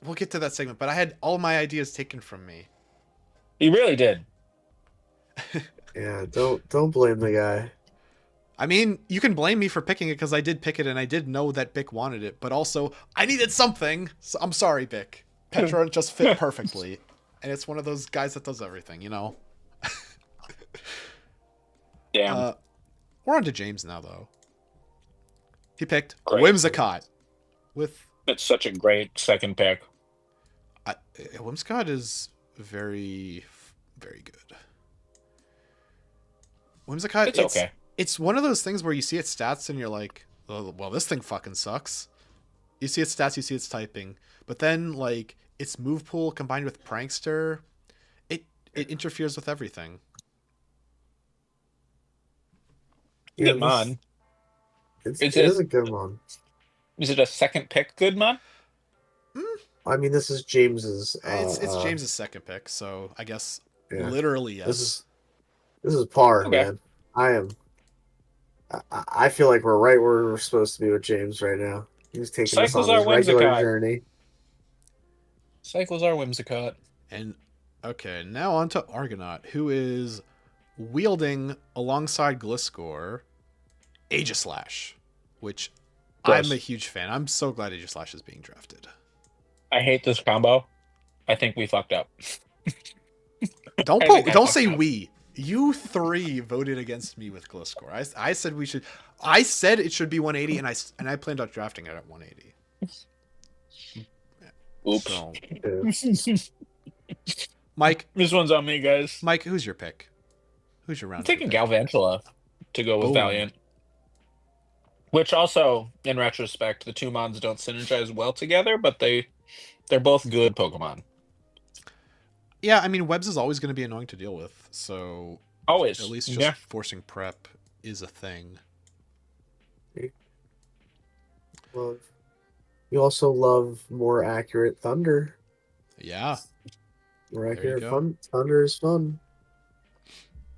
we'll get to that segment, but I had all my ideas taken from me. He really did. Yeah, don't blame the guy. I mean, you can blame me for picking it because I did pick it and I did know that Bick wanted it, but also I needed something. So I'm sorry, Bick. Pecharunt just fit perfectly, and it's one of those guys that does everything, you know. Damn. We're on to James now, though. He picked Whimsicott. It's such a great second pick. Whimsicott is very, very good. Whimsicott, it's okay. It's one of those things where you see its stats and you're like, oh, well, this thing fucking sucks. You see its stats, you see its typing, but then its move pool combined with Prankster, it interferes with everything. Good mon. It is a good one. Is it a second pick good mon? I mean, this is James's. It's James's second pick, so I guess literally yes. This is par, man. I feel like we're right where we're supposed to be with James right now. He's taking us on his regular journey. Cycles are whimsicott. And okay, now on to Argonaut, who is wielding alongside Gliscor Aegislash, which Gross. I'm a huge fan. I'm so glad Aegislash is being drafted. I hate this combo. I think we fucked up. Don't I think I don't fucked say up. we. You three voted against me with Gliscor. I said we should. I said it should be 180, and I planned on drafting it at 180. Oops. So, Mike, This one's on me, guys. Mike, who's your pick? Who's your round? I'm taking two pick? Galvantula to go with Boom. Valiant. Which also, in retrospect, the two mons don't synergize well together, but they're both good Pokemon. Yeah, I mean, Webs is always going to be annoying to deal with, so Always. at least just Yeah. forcing prep is a thing. Love. You also love more accurate thunder. Yeah, More you accurate go. thunder is fun.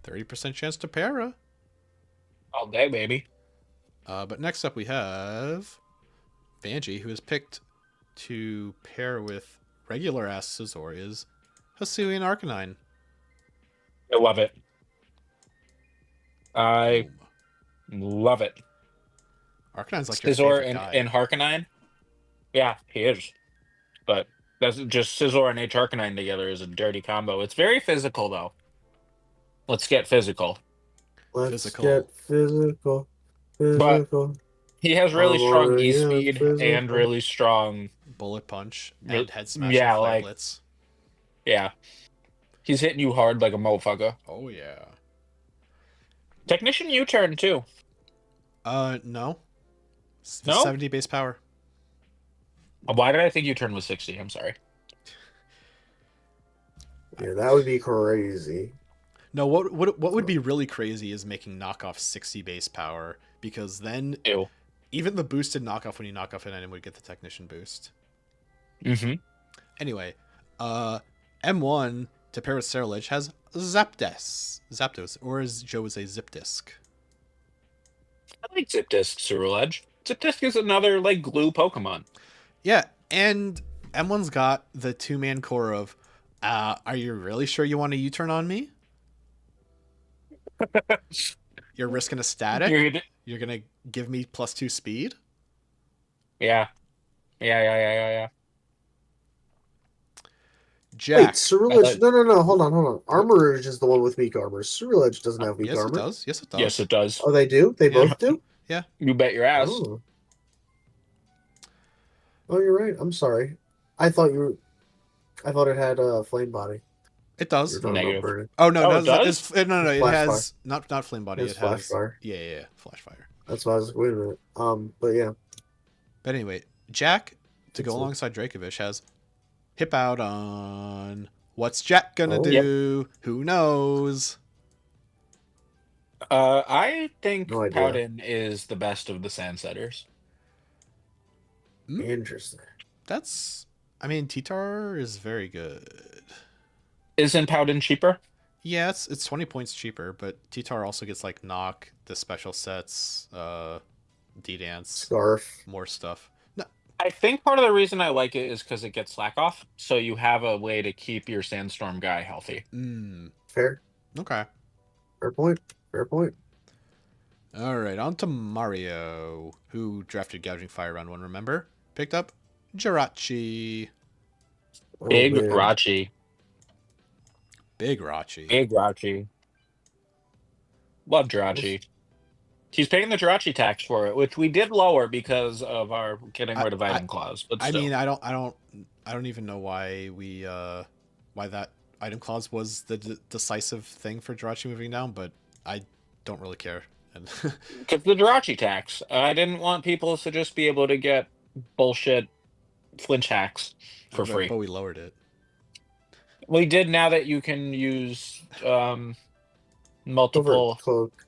30% chance to para. All day, baby. But next up we have Banji, who is picked to pair with regular ass Scizor is Hisuian Arcanine. I love it. I Boom. love it. Arcanine's like your Scizor favorite guy. and Harkonine? Yeah, he is. But that's just Scizor and H Harkonine together is a dirty combo. It's very physical, though. Let's get physical. Let's Physical. get physical. Physical. He has really strong already E-speed physical. and really strong... Bullet punch Re- and head smash yeah, and fly like- blitz. Yeah. He's hitting you hard like a motherfucker. Oh yeah. Technician U-turn, too. No. No? 70 base power. Why did I think U-turn was 60? I'm sorry. Yeah, that would be crazy. No, what would be really crazy is making knockoff 60 base power, because then Ew. even the boosted knockoff when you knock off an item would get the technician boost. Mm-hmm. Anyway, M1 to pair with Ceruledge has Zapdos, or as Joe would say, Zipdisk. I like Zipdisk, Ceruledge. Zipdisk is another, like, glue Pokemon. Yeah, and M1's got the two-man core of, are you really sure you want a U-turn on me? You're risking a static? Dude. You're going to give me +2 speed? Yeah. Yeah. Jack. Wait, Ceruledge. No. Hold on. Armorage is the one with weak armor. Ceruledge doesn't have weak Yes, armor. it does. Yes, it does. Yes, it does. Oh, they do? They Yeah. both do? You bet your ass. Oh, you're right. I'm sorry. I thought it had a flame body. It does. You're talking about Negative. burning. Oh no, Oh, no, it does? no. It Flash has not flame body. It's It flash has fire. Yeah, flash fire. That's why I was like, wait a minute. But yeah. But anyway, Jack to go That's it. alongside Dracovish has hip out on. What's Jack gonna Oh. do? Who knows? I think No idea. Powden is the best of the Sandsetters. Interesting. I mean, T-Tar is very good. Isn't Powden cheaper? Yeah, it's 20 points cheaper, but T-Tar also gets like knock, the special sets, D-Dance, Scarf. more stuff. No, I think part of the reason I like it is because it gets slack off, so you have a way to keep your Sandstorm guy healthy. Fair. Okay. Fair point. All right, on to Mario, who drafted Gouging Fire round 1, remember? Picked up Jirachi. Oh, Big man. Rachi. Big Rachi. Big Rachi. Love Jirachi. He's paying the Jirachi tax for it, which we did lower because of our getting rid of item clause. But I still. mean, I don't even know why why that item clause was the decisive thing for Jirachi moving down, but I don't really care. And Because the Jirachi tax. I didn't want people to just be able to get bullshit flinch hacks for free. But we lowered it. We did now that you can use multiple. Cloak.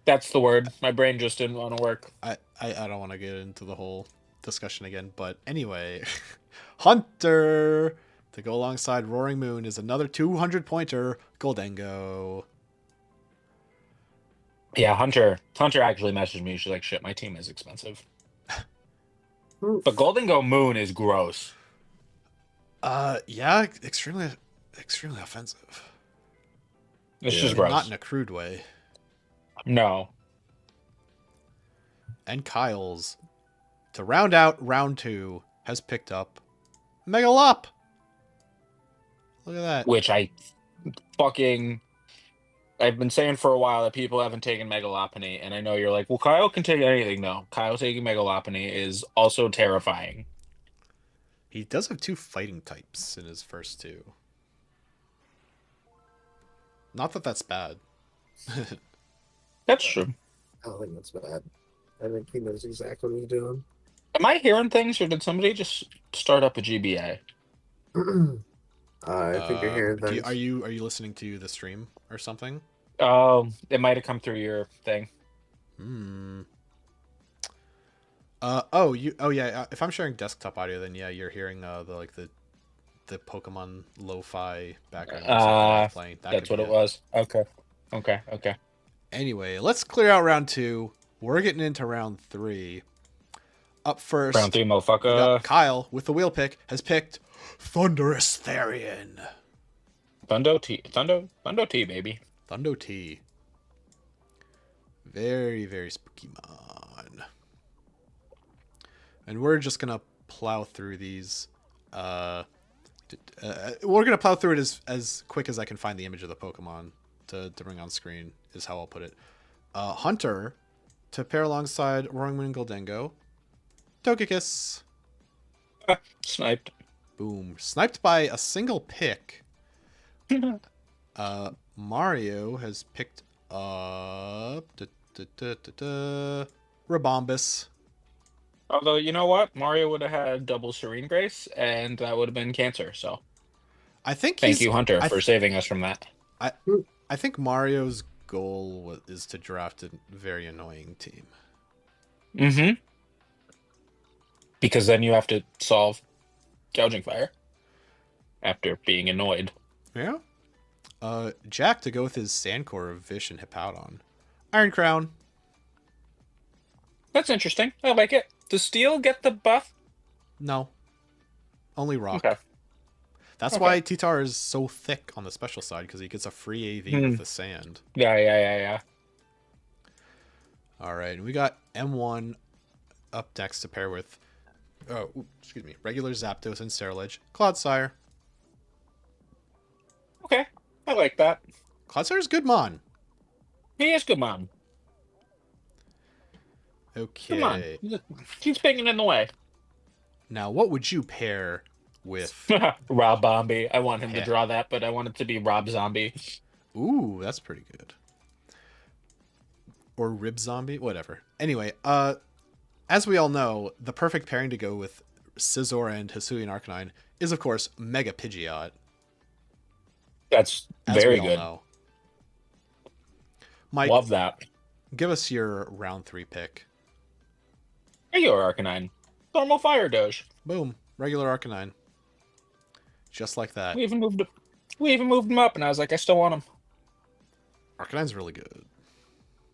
That's the word. My brain just didn't want to work. I don't want to get into the whole discussion again, but anyway, Hunter to go alongside Roaring Moon is another 200 pointer Goldengo. Yeah, Hunter actually messaged me. She's like, shit, my team is expensive. But Golden Go Moon is gross. Yeah, extremely offensive. It's Yeah. just And not gross. in a crude way. No. And Kyle's, to round out round 2, has picked up Megalop. Look at that. Which I've been saying for a while that people haven't taken Megalopony, and I know you're like, well, Kyle can take anything. No, Kyle taking Megalopony is also terrifying. He does have 2 fighting types in his first 2. Not that that's bad. That's true. I don't think that's bad. I think he knows exactly what he's doing. Am I hearing things, or did somebody just start up a GBA? I think you're hearing things. Are you listening to the stream or something? It might have come through your thing. Hmm. Yeah. If I'm sharing desktop audio, then yeah, you're hearing the Pokemon lo-fi background music that I'm playing. That's what it was. Okay. Anyway, let's clear out round 2. We're getting into round 3. Up first, Round 3, we got motherfucker. Kyle with the wheel pick has picked Thunderous Therian. Thundo T, baby. Thundo T. Very, very spooky mon. And we're just gonna plow through these. We're gonna plow through it as quick as I can find the image of the Pokemon to bring on screen, is how I'll put it. Hunter to pair alongside Roarwing and Goldengo. Togekiss. Sniped. Boom. Sniped by a single pick. Mario has picked up Rabombus. Although, you know what? Mario would have had double Serene Grace, and that would have been cancer. So, I think thank you, Hunter, for saving us from that. I think Mario's goal is to draft a very annoying team. Mm-hmm. Because then you have to solve Gouging Fire after being annoyed. Yeah. Jack to go with his Sandcore of Vish and Hippowdon. Iron Crown. That's interesting. I like it. Does Steel get the buff? No. Only Rock. Okay. That's why Titar is so thick on the special side, because he gets a free AV with the sand. Yeah. All right, and we got M1 up next to pair with, regular Zapdos and Ceruledge. Cloudsire. Okay, I like that. Cloudsire's good mon. He is good, Mom. Okay. Come on. Keep picking in the way. Now, what would you pair with? Rob Zombie. I want him Yeah. to draw that, but I want it to be Rob Zombie. Ooh, that's pretty good. Or Rib Zombie, whatever. Anyway, as we all know, the perfect pairing to go with Scizor and Hisuian Arcanine is, of course, Mega Pidgeot. That's As very we good. all know. Mike, Love that. give us your round 3 pick. Regular Arcanine. Normal Fire Doge. Boom, regular Arcanine. Just like that. We even moved him up, and I was like, I still want him. Arcanine's really good.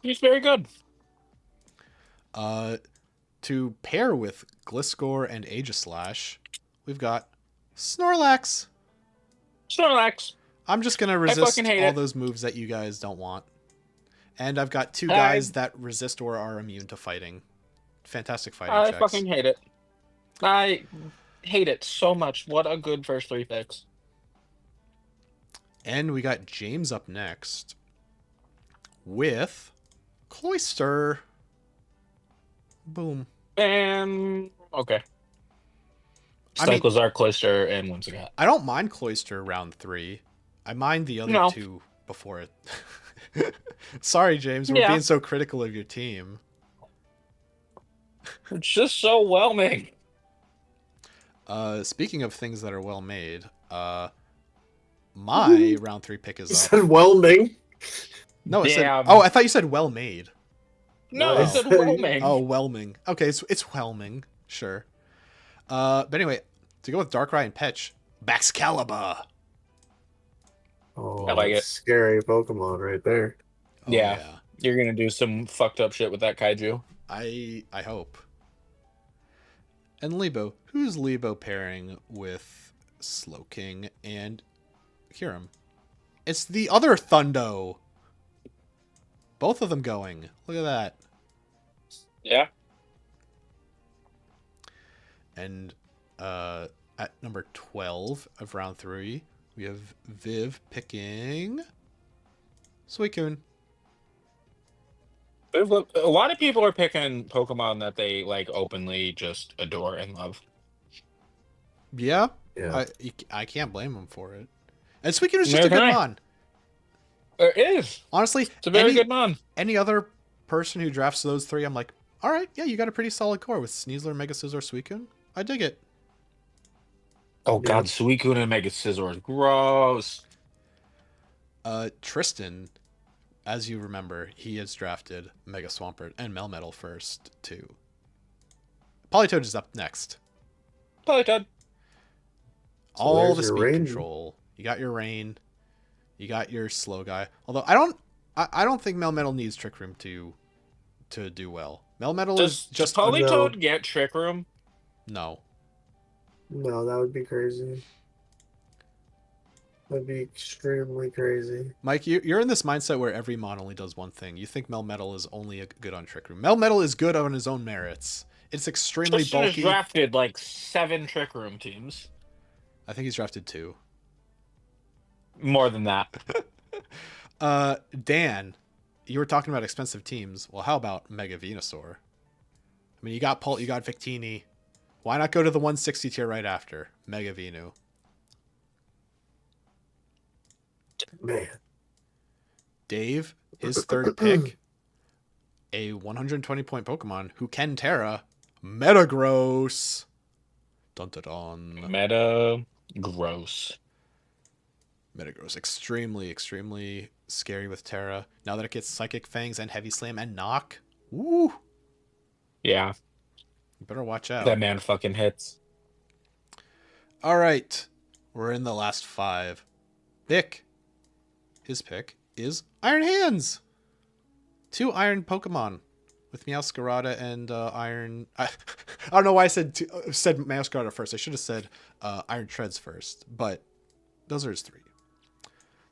He's very good. To pair with Gliscor and Aegislash, we've got Snorlax. Snorlax. I'm just gonna resist fucking hate all it. those moves that you guys don't want. And I've got 2 guys that resist or are immune to fighting. Fantastic fighting I checks. fucking hate it. I hate it so much. What a good first 3 picks. And we got James up next with Cloyster. Boom. And okay. I mean- Stunklazar, Cloyster, and Whimsicott. I don't mind Cloyster round 3. I mind the other No. 2 before it. Sorry, James. We're Yeah. being so critical of your team. It's just so whelming. Speaking of things that are well made, my round 3 pick is He up. said whelming. No, it said. Damn. Oh, I thought you said well made. No, No. it said whelming. Oh, whelming. Okay, it's whelming. Sure. But anyway, to go with Darkrai and Petch, Baxcalibur. Oh, I like that's it. Scary Pokemon right there. Oh, Yeah. You're gonna do some fucked up shit with that kaiju. I hope. And Lebo. Who's Lebo pairing with Slowking, and Kyurem. It's the other Thundo. Both of them going. Look at that. Yeah. And at number 12 of round 3, we have Viv picking Suicune. A lot of people are picking Pokemon that they like openly just adore and love. Yeah, Yeah. I can't blame them for it. And Suicune is just Neither a good can I. mon. It is. Honestly, It's a very good mon. any other person who drafts those 3, I'm like, all right, yeah, you got a pretty solid core with Sneasler, Mega Scizor, Suicune. I dig it. Oh Yeah. god, Suicune and Mega Scizor is gross. Tristan, as you remember, he has drafted Mega Swampert and Melmetal first, too. Politoed is up next. Politoed. All there's the your speed rain. control. You got your rain. You got your slow guy. Although I don't think Melmetal needs Trick Room to do well. Melmetal is Does just Politoed No. get Trick Room? no. No, that would be crazy. That'd be extremely crazy. Mike, you're in this mindset where every mon only does one thing. You think Melmetal is only good on Trick Room. Melmetal is good on his own merits. It's extremely Tristan has bulky. drafted like 7 Trick Room teams. I think he's drafted 2. More than that. Dan, you were talking about expensive teams. Well, how about Mega Venusaur? I mean, you got Pult, you got Victini. Why not go to the 160 tier right after? Mega Venu. Man. Dave, his third pick, a 120 point Pokemon who can Terra, Metagross. Dun dun dun. Meta gross. Metagross, extremely scary with Terra. Now that it gets Psychic Fangs and Heavy Slam and Knock, woo! Yeah, You better watch out. that man fucking hits. All right, we're in the last 5. Vic, his pick is Iron Hands. 2 Iron Pokemon with Meowscarada and Iron. I don't know why I said Meowscarada first. I should have said Iron Treads first, but those are his 3.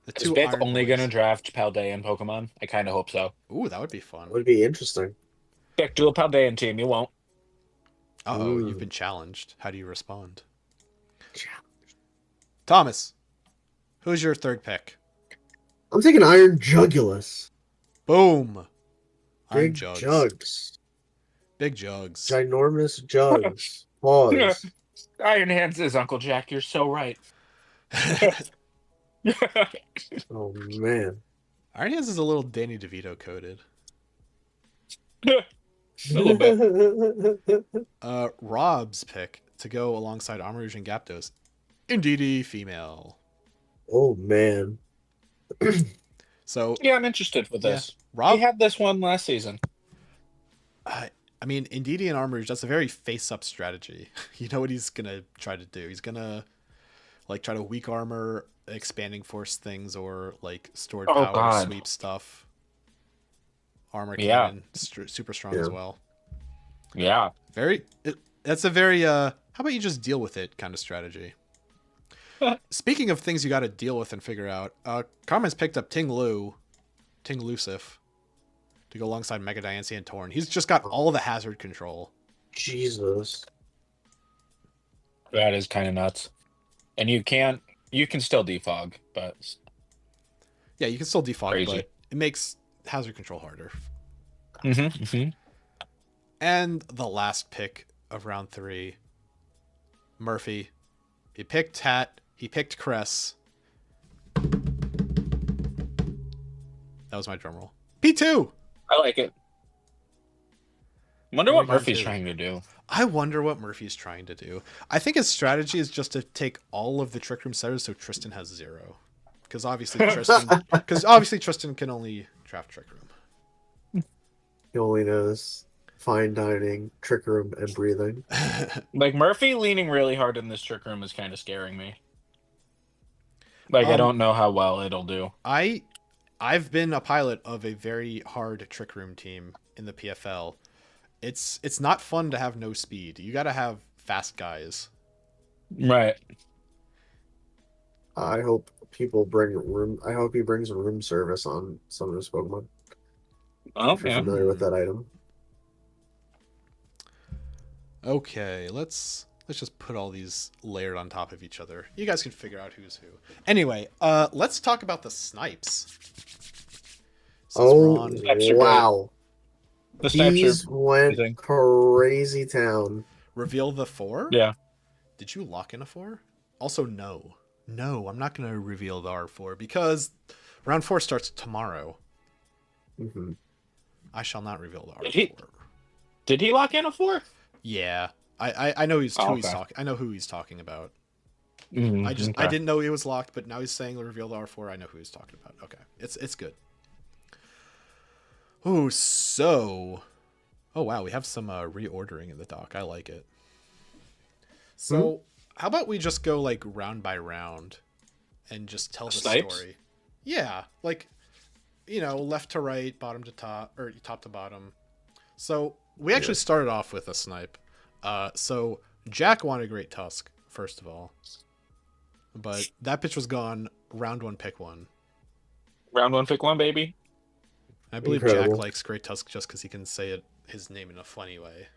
The Is 2 Vic Iron only boys. gonna draft Paldean Pokemon? I kind of hope so. Ooh, that would be fun. That would be interesting. Vic, do a Paldean team. You won't. Uh-oh, Ooh. you've been challenged. How do you respond? Thomas, who's your third pick? I'm taking Iron Jugulus. Boom. Iron Big Jugs. jugs. Big Jugs. Ginormous jugs. Pause. Iron Hands is Uncle Jack. You're so right. Oh, man. Iron Hands is a little Danny DeVito coded. A little bit. Rob's pick to go alongside Armarouge and Gyapdos. Indeedy female. Oh, man. So, Yeah, I'm interested with Yeah. this. Rob, We had this one last season. I mean, Indeedee and Armarouge, that's a very face-up strategy. You know what he's going to try to do. He's going to, like, try to weak armor, expanding force things, or, like, stored Oh, power, God. sweep stuff. Armor Yeah. cannon, super strong Yeah. as well. Yeah. That's a very, how about you just deal with it kind of strategy. Speaking of things you got to deal with and figure out, Carmen's picked up Ting Lucif, to go alongside Mega Diancie and Torn. He's just got all the hazard control. Jesus. That is kind of nuts. And you can still defog, but Yeah, you can still defog, Crazy. but it makes hazard control harder. mm-hmm. And the last pick of round 3, Murphy. He picked Hat. He picked Cress. That was my drum roll. P2! I like it. Wonder Oh what my God, Murphy's too. trying to do. I wonder what Murphy's trying to do. I think his strategy is just to take all of the Trick Room setters so Tristan has 0. Because obviously Tristan can only draft Trick Room. He only knows fine dining, trick room, and breathing. Like Murphy leaning really hard in this trick room is kind of scaring me. Like I don't know how well it'll do. I've been a pilot of a very hard Trick Room team in the PFL. It's not fun to have no speed. You got to have fast guys. Right. I hope people bring room. I hope he brings room service on some of his Pokemon. Oh, If you're yeah. familiar with that item. Okay, let's just put all these layered on top of each other. You guys can figure out who's who. Anyway, let's talk about the snipes. Since we're Oh on Snipes are great. wow! The snipes are These went amazing. crazy town. reveal the 4. Yeah. Did you lock in a 4? Also, no. No, I'm not going to reveal the R4 because round 4 starts tomorrow. Hmm. I shall not reveal the Did he- R4. Did he lock in a 4? Yeah. I know who he's Okay. talking. I know who he's talking about. Mm, I okay. didn't know he was locked, but now he's saying reveal the R4. I know who he's talking about. Okay. It's good. Oh, so oh wow, we have some reordering in the dock. I like it. So, how about we just go like round by round and just tell the Snipes? story? Yeah, like left to right, bottom to top, or top to bottom. So, we actually started off with a snipe. So Jack wanted Great Tusk first of all. But that pitch was gone round 1 pick 1. Round 1, pick 1, baby. I believe Incredible. Jack likes Great Tusk just because he can say his name in a funny way.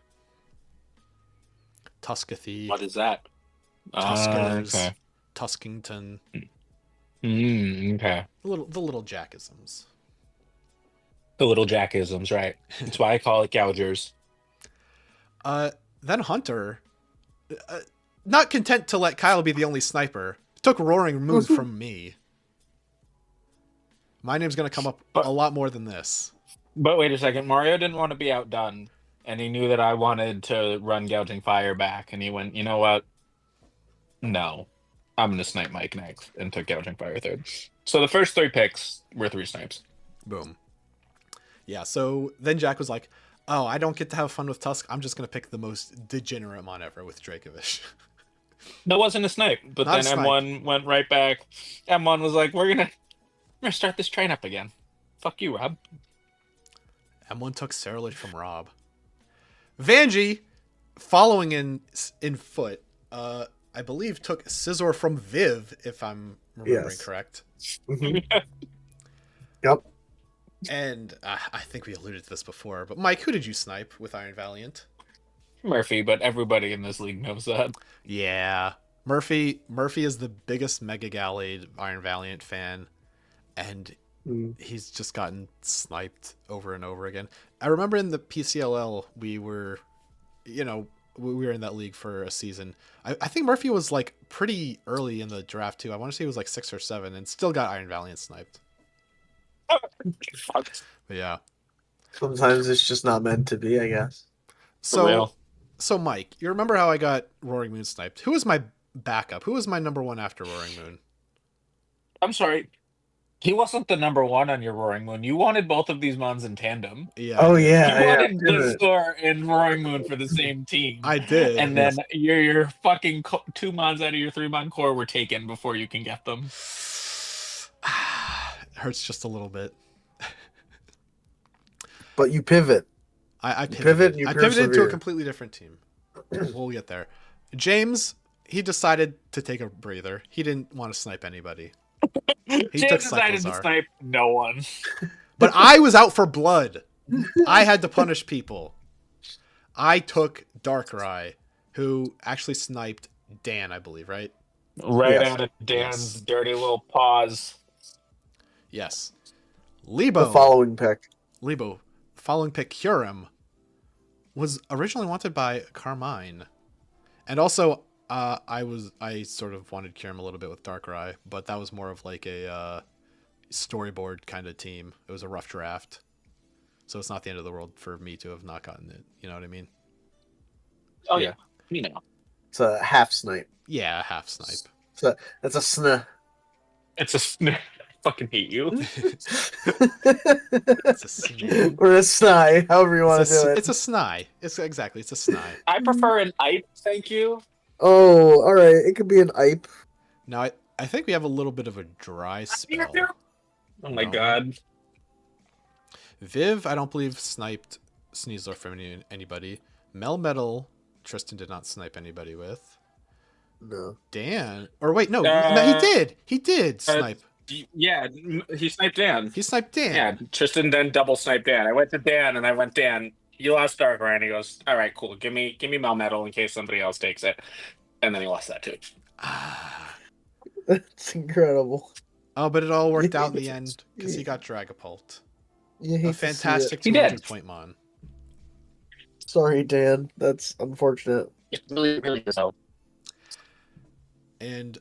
Tuskathy, What is that? Tuskers, Okay. Tuskington, Okay. the little Jackisms. The little Jackisms, right? That's why I call it Gougers. Then Hunter, not content to let Kyle be the only sniper, took Roaring Moon from me. My name's gonna come up a lot more than this. But wait a second. Mario didn't want to be outdone, and he knew that I wanted to run Gouging Fire back, and he went, you know what? No. I'm going to snipe Mike next, and took Gouging Fire third. So the first 3 picks were 3 snipes. Boom. Yeah, so then Jack was like, oh, I don't get to have fun with Tusk. I'm just going to pick the most degenerate mon ever with Dracovish. That wasn't a snipe, but Not a then snipe. M1 went right back. M1 was like, we're gonna start this train up again. Fuck you, Rob. M1 took Cerulege from Rob. Vanjie, following in foot, I believe took Scizor from Viv, if I'm remembering Yes. correct. Mhm. Yep. And I think we alluded to this before, but Mike, who did you snipe with Iron Valiant? Murphy, but everybody in this league knows that. Yeah. Murphy is the biggest Mega Gallade Iron Valiant fan, and Mm. he's just gotten sniped over and over again. I remember in the PCLL we were in that league for a season. I think Murphy was like pretty early in the draft too. I want to say he was like 6 or 7 and still got Iron Valiant sniped. Fuck. But yeah. Sometimes it's just not meant to be, I guess. For real. So Mike, you remember how I got Roaring Moon sniped? Who was my backup? Who was my number 1 after Roaring Moon? I'm sorry. He wasn't the number 1 on your Roaring Moon. You wanted both of these mons in tandem. Yeah. Oh I did. yeah, You yeah. wanted Blizzor and Roaring Moon for the same team. I did. And then your fucking 2 mons out of your 3 mon core were taken before you can get them. Hurts just a little bit. But you pivot. I You pivoted. pivot and you I pivoted to a persevere. completely different team. We'll get there. James, he decided to take a breather. He didn't want to snipe anybody. He took James decided to Cyclozar. snipe no one. But I was out for blood. I had to punish people. I took Darkrai, who actually sniped Dan, I believe, right? Right Yes. out of Dan's Yes. dirty little paws. Yes. The Lebo. following pick. Lebo, following pick Kyurem, was originally wanted by Carmine. And also, I sort of wanted Kyurem a little bit with Darkrai, but that was more of like a storyboard kind of team. It was a rough draft. So it's not the end of the world for me to have not gotten it. You know what I mean? Oh, yeah. You know. It's a half snipe. Yeah, half snipe. That's a sn. It's a I fucking hate you. It's a snake. Or a sni, however you want to do it. It's a snai. It's a snai. I prefer an Ipe, thank you. Oh, all right. It could be an Ipe. Now, I think we have a little bit of a dry spell. Oh my No. god. Viv, I don't believe sniped Sneasler from anybody. Melmetal, Tristan did not snipe anybody with. No. Dan. Or wait, no, he Uh, did. He did snipe. Yeah, he sniped Dan. He sniped Dan. Yeah, Tristan then double sniped Dan. I went to Dan and I went, Dan, you lost Dark Ryan. He goes, all right, cool. Give me Melmetal in case somebody else takes it. And then he lost that too. That's incredible. Oh, but it all worked out in the end because he got Dragapult. You A hate to see fantastic it. He did. 200-point mon. Sorry, Dan. That's unfortunate. It really, really is. And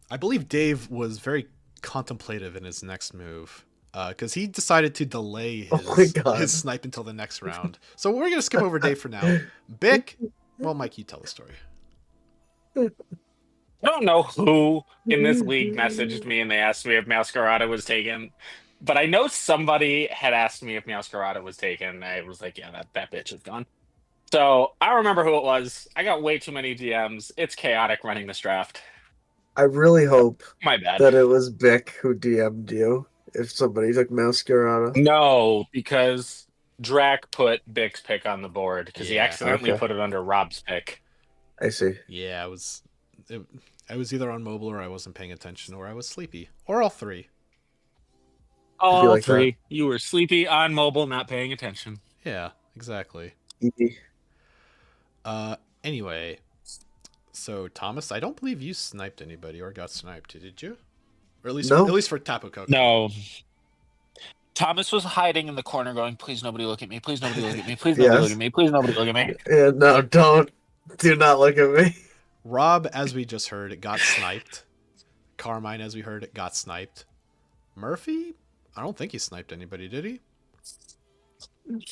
I believe Dave was very contemplative in his next move because he decided to delay Oh my God. his snipe until the next round. So we're going to skip over Dave for now. Bick, well, Mike, you tell the story. I don't know who in this league messaged me and they asked me if Masquerada was taken, but I know somebody had asked me if Masquerada was taken. I was like, yeah, that bitch is gone. So I remember who it was. I got way too many DMs. It's chaotic running this draft. I really hope My bad. that it was Bick who DM'd you if somebody took Masquerada. No, because Drac put Bick's pick on the board because he Yeah. accidentally Okay. put it under Rob's pick. I see. Yeah, I was either on mobile or I wasn't paying attention or I was sleepy or all three. All like three. You were sleepy, on mobile, not paying attention. Yeah, exactly. Easy. Anyway, so Thomas, I don't believe you sniped anybody or got sniped, did you? Or at No. least for Tapu Koko. No. Thomas was hiding in the corner going, please nobody look at me, please nobody look at me, please nobody Yes. look at me, please nobody look at me. Yeah, no, don't. Do not look at me. Rob, as we just heard, got sniped. Carmine, as we heard, got sniped. Murphy, I don't think he sniped anybody, did he?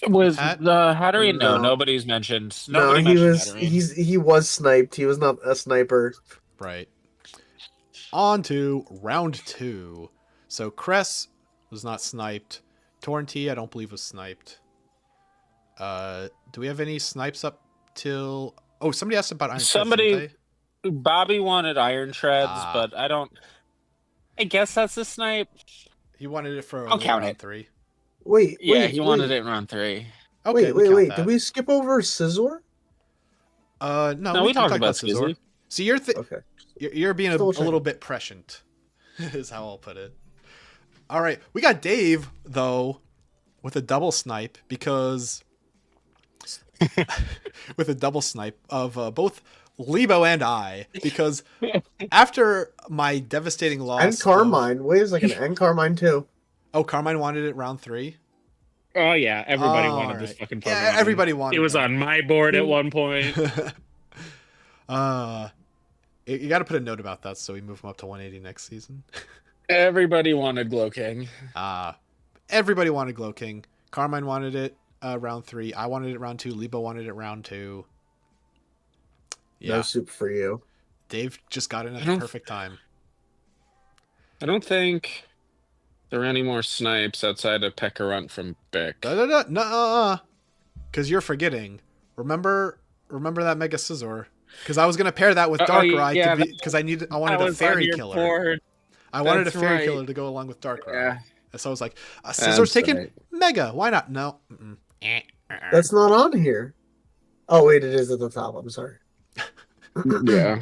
Was Hat? the Hattery? No, No. nobody's mentioned. No, Nobody he mentioned was Hattery. he was sniped. He was not a sniper. Right. On to round 2. So Cress was not sniped. Torrenty, I don't believe was sniped. Do we have any snipes up till... Oh, somebody asked about Iron Somebody- Shreds, didn't Bobby wanted Iron Shreds, Ah. but I don't. I guess that's a snipe. they? He wanted it for I'll count round it. 3. Wait, Yeah, wait, he wait. wanted it in round 3. Okay, wait. That. Did we skip over Scizor? No, No, we can talked talk about Scizor. Skizzy. See, Okay. you're being a Still little bit prescient, is how I'll put it. All right, we got Dave though with a double snipe because with a double snipe of both Lebo and I because after my devastating loss And Carmine. Wait a second. And Carmine too. Oh, Carmine wanted it round 3. Oh yeah, everybody Oh, wanted all this right. fucking Pokemon. Yeah, everybody wanted It was it. on my board at one point. You got to put a note about that so we move him up to 180 next season. Everybody wanted Glowking. Everybody wanted Glow King. Carmine wanted it round 3. I wanted it round 2. Lebo wanted it round 2. Yeah, No soup for you. Dave just got in at I the don't- perfect time. I don't think there are any more snipes outside of Pekarunt from Bick. No, because you're forgetting. Remember that Mega Scizor? Because I was gonna pair that with Darkrai yeah, because I wanted a fairy killer. Board. I wanted a That's fairy right. killer to go along with Darkrai. Yeah. So I was like, Scizor's taken right. Mega. Why not? No. That's not on here. Oh wait, it is at the top. I'm sorry. Yeah.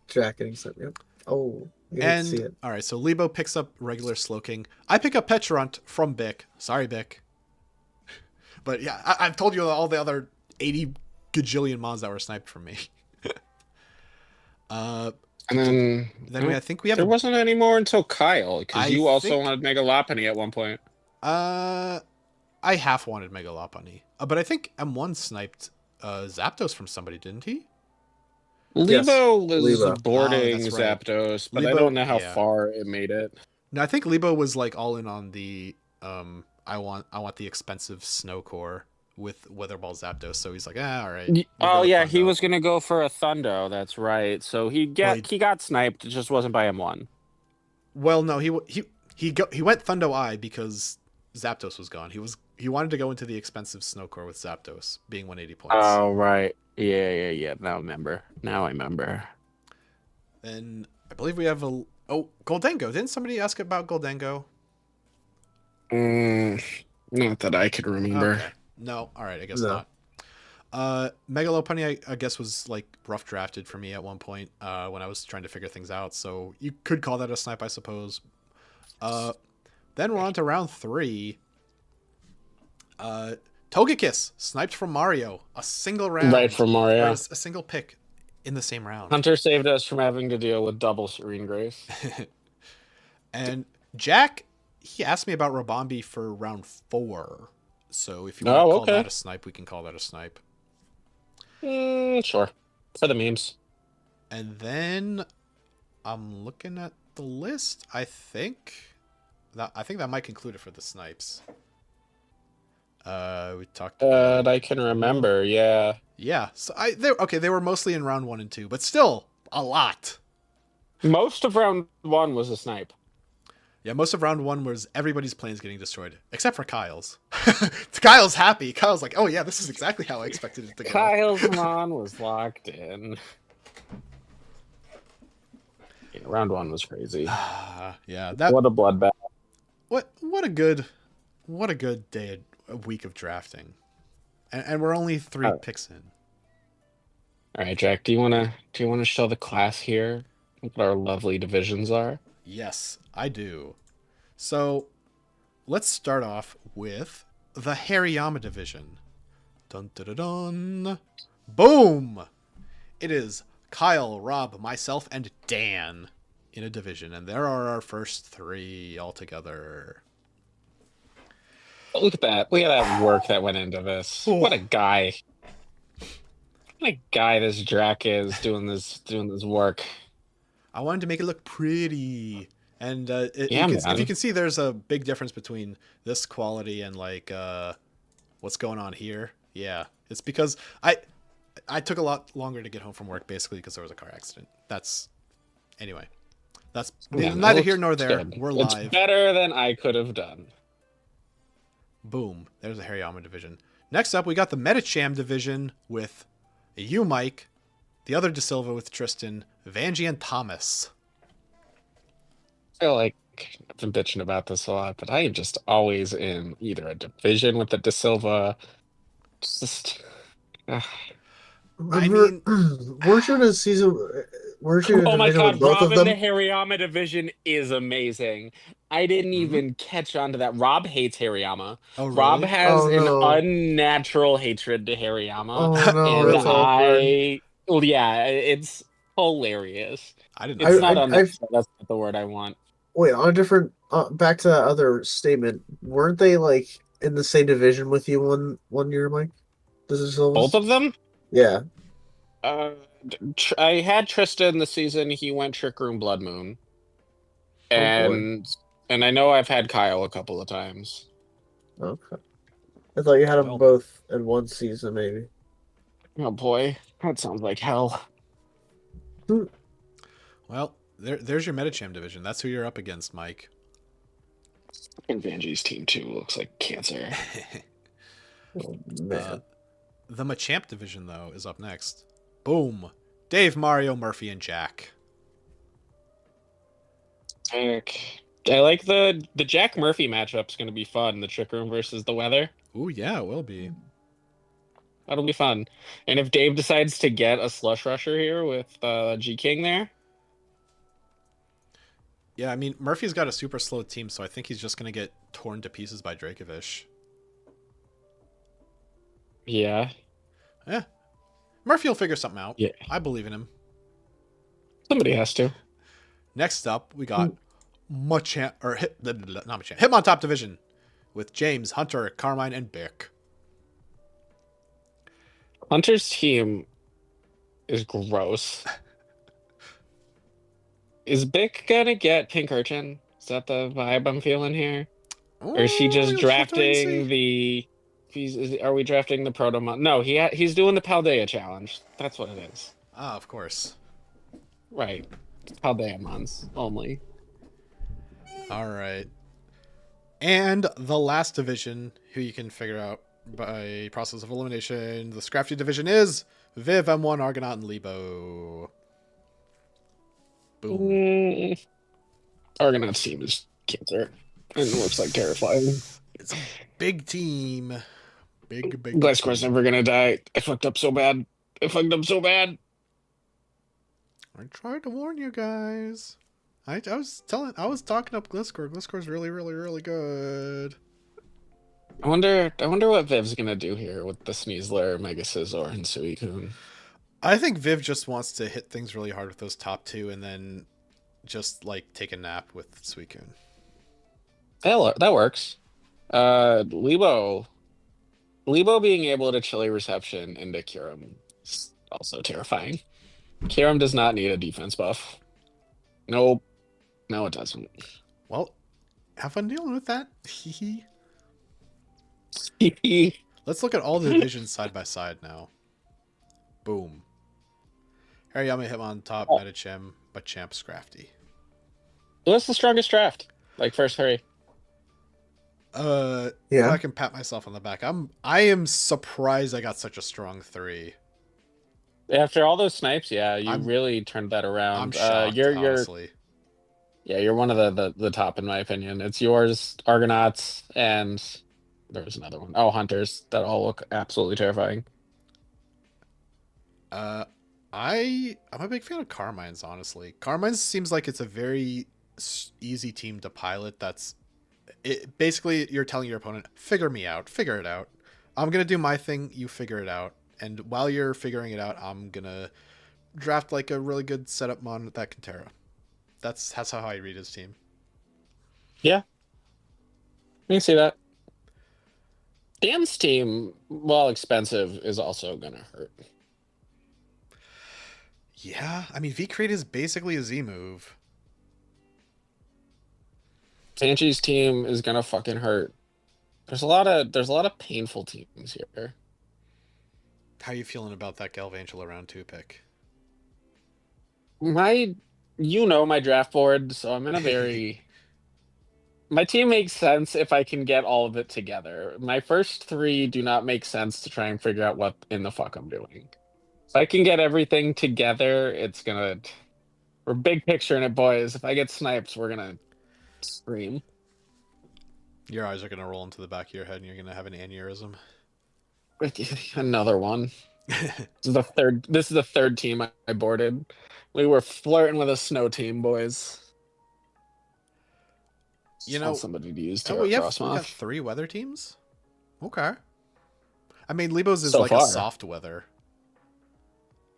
Jack getting sent. Yep. Oh, you didn't see And it. all right, so Lebo picks up regular Slowking. I pick up Pecharunt from Bick. Sorry, Bick. But yeah, I've told you all the other 80 gajillion mons that were sniped from me. And then I think we have there wasn't any more until Kyle, because I you also think- wanted Mega Lopunny at one point. I half wanted Mega Lopunny. But I think M1 sniped Zapdos from somebody, didn't he? Yes, Lebo was Lebo. boarding Oh, that's right. Zapdos, but I Lebo- don't know how yeah. far it made it. No, I think Lebo was like all in on the I want the expensive Snow Core with Weather Ball Zapdos. So he's like, all right. we'll Oh go with yeah, he Thundo. was gonna go for a Thundo. That's right. So he got sniped. It just wasn't by M1. Well, no, he went Thundo Eye because Zapdos was gone. He wanted to go into the expensive Snow Core with Zapdos being 180 points. Oh right. Yeah. Now I remember. Then I believe we have Goldengo. Didn't somebody ask about Goldengo? Not that I could remember. Okay. No, all right, I guess No. not. Megalopunny, I guess, was like rough drafted for me at one point when I was trying to figure things out. So you could call that a snipe, I suppose. Uh, then we're on to round 3. Togekiss sniped from Mario. A single Right round, from or Mario. a single pick in the same round. Hunter saved us from having to deal with double Serene Grace. And Jack, he asked me about Robombi for round 4. So if you want to Oh, call okay. that a snipe, we can call that a snipe. Sure. For the memes. And then I'm looking at the list. I think that might conclude it for the snipes. We talked about I can remember, yeah. yeah. So they were mostly in round 1 and 2, but still a lot. Most of round 1 was a snipe. Yeah, most of round 1 was everybody's planes getting destroyed, except for Kyle's. Kyle's happy. Kyle's like, oh yeah, this is exactly how I expected it to go. Kyle's mon was locked in. Yeah, round 1 was crazy. Yeah, What a bloodbath. what a good day, a week of drafting, and we're only 3 picks in. All right, Jack. Do you wanna show the class here what our lovely divisions are? Yes, I do. So let's start off with the Hariyama division. Dun dun dun dun. Boom! It is Kyle, Rob, myself, and Dan in a division, and there are our first 3 altogether. Look at that. Look at that work that went into this. What a guy. What a guy this Drac is doing this work. I wanted to make it look pretty, and Yeah, if you can see, there's a big difference between this quality and like what's going on here. Yeah, it's because I took a lot longer to get home from work, basically because there was a car accident. That's Yeah, neither here nor there. good. We're It's live. better than I could have done. Boom. There's the Hariyama division. Next up, we got the Metacham division with you, Mike, the other De Silva with Tristan, Vanjie, and Thomas. I feel like I've been bitching about this a lot, but I am just always in either a division with the De Silva. Just I mean, weren't you in a season? Weren't you in a oh my division with god, both Rob of in the them? Hariyama division is amazing. I didn't even catch on to that. Rob hates Hariyama. Oh, really? Rob has Oh, an no. unnatural hatred to Hariyama. Oh no, and that's awkward. well, yeah, it's hilarious. I didn't It's know not that. unnatural. That's not the word I want. Wait, on a different. Back to that other statement. Weren't they like in the same division with you one year, Mike? This is Both of them? Yeah. I had Tristan the season he went Trick Room Blood Moon. Oh, boy. And I know I've had Kyle a couple of times. Okay. I thought you had them Well. both in one season, maybe. Oh boy, that sounds like hell. Well, there's your Metacham division. That's who you're up against, Mike. And Vanjie's team too looks like cancer. Oh, man. The Machamp division, though, is up next. Boom. Dave, Mario, Murphy, and Jack. Heck. I like the Jack Murphy matchup's going to be fun. The Trick Room versus the Weather. Ooh, yeah, it will be. That'll be fun. And if Dave decides to get a Slush Rusher here with G King there, Yeah, I mean, Murphy's got a super slow team, so I think he's just going to get torn to pieces by Dracovish. yeah, Yeah. Murphy will figure something out. Yeah. I believe in him. somebody has to. Next up, we got Machamp, or not Machamp, Hitmontop division with James, Hunter, Carmine, and Bick. Hunter's team is gross. Is Bick gonna get Pink Urchin? Is that the vibe I'm feeling here? Or is he just drafting the? Are we drafting the Protomon? No, he's doing the Paldea challenge. That's what it is. Ah, of course. Right, Paldeamons only. All right. And the last division, who you can figure out by process of elimination, the Scrafty division is Viv, M1, Argonaut, and Lebo. Boom. Argonaut's team is cancer. And it looks like terrifying. It's a big team. Big Gliscor's team. never gonna die. I fucked up so bad. I fucked up so bad. I tried to warn you guys. I was talking up Gliscor. Gliscor's really, really, really good. I wonder what Viv's gonna do here with the Sneasler, Mega Scizor, and Suicune. I think Viv just wants to hit things really hard with those top two and then just like take a nap with Suicune. That works. Lebo being able to chilly reception into Kyurem is also terrifying. Kyurem does not need a defense buff. Nope. No, it doesn't. Well, have fun dealing with that. Let's look at all the divisions side by side now. Boom. Hariyama Hitmon top, Medicham, Machamp, Scrafty. What's the strongest draft? Like first hurry. Yeah. If I can pat myself on the back. I am surprised I got such a strong 3. After all those snipes, yeah, you really turned that around. I'm shocked, honestly. Yeah, you're one of the top in my opinion. It's yours, Argonauts, and there was another one. Oh, Hunters. That all look absolutely terrifying. I'm a big fan of Carmine's, honestly. Carmine's seems like it's a very easy team to pilot. Basically, you're telling your opponent, figure me out, figure it out. I'm going to do my thing, you figure it out. And while you're figuring it out, I'm going to draft like a really good setup mon that can Terra. That's how I read his team. Yeah. You can see that. Dan's team, while expensive, is also going to hurt. Yeah, I mean, V-Crate is basically a Z move. Sanchi's team is gonna fucking hurt. There's a lot of painful teams here. How are you feeling about that Galvantula round 2 pick? My draft board, so I'm in a very my team makes sense if I can get all of it together. My first 3 do not make sense to try and figure out what in the fuck I'm doing. If I can get everything together, we're big picturing it, boys. If I get snipes, we're gonna scream. Your eyes are going to roll into the back of your head and you're going to have an aneurysm. Another one. This is the third team I boarded. We were flirting with a snow team, boys. Somebody to use we got 3 weather teams? Okay. I mean, Lebo's is so like far. A soft weather.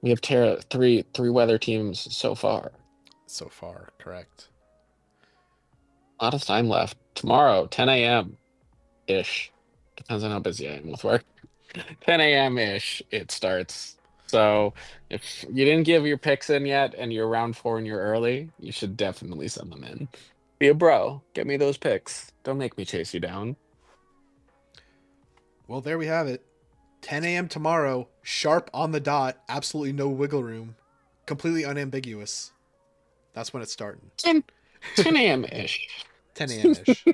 We have three weather teams so far. So far, correct. A lot of time left. Tomorrow, 10 a.m. ish. Depends on how busy I am with work. 10 a.m. ish, it starts. So if you didn't give your picks in yet and you're round 4 and you're early, you should definitely send them in. Be a bro. Get me those picks. Don't make me chase you down. Well, there we have it. 10 a.m. tomorrow, sharp on the dot, absolutely no wiggle room, completely unambiguous. That's when it's starting. 10 a.m. ish. 10 a.m. ish.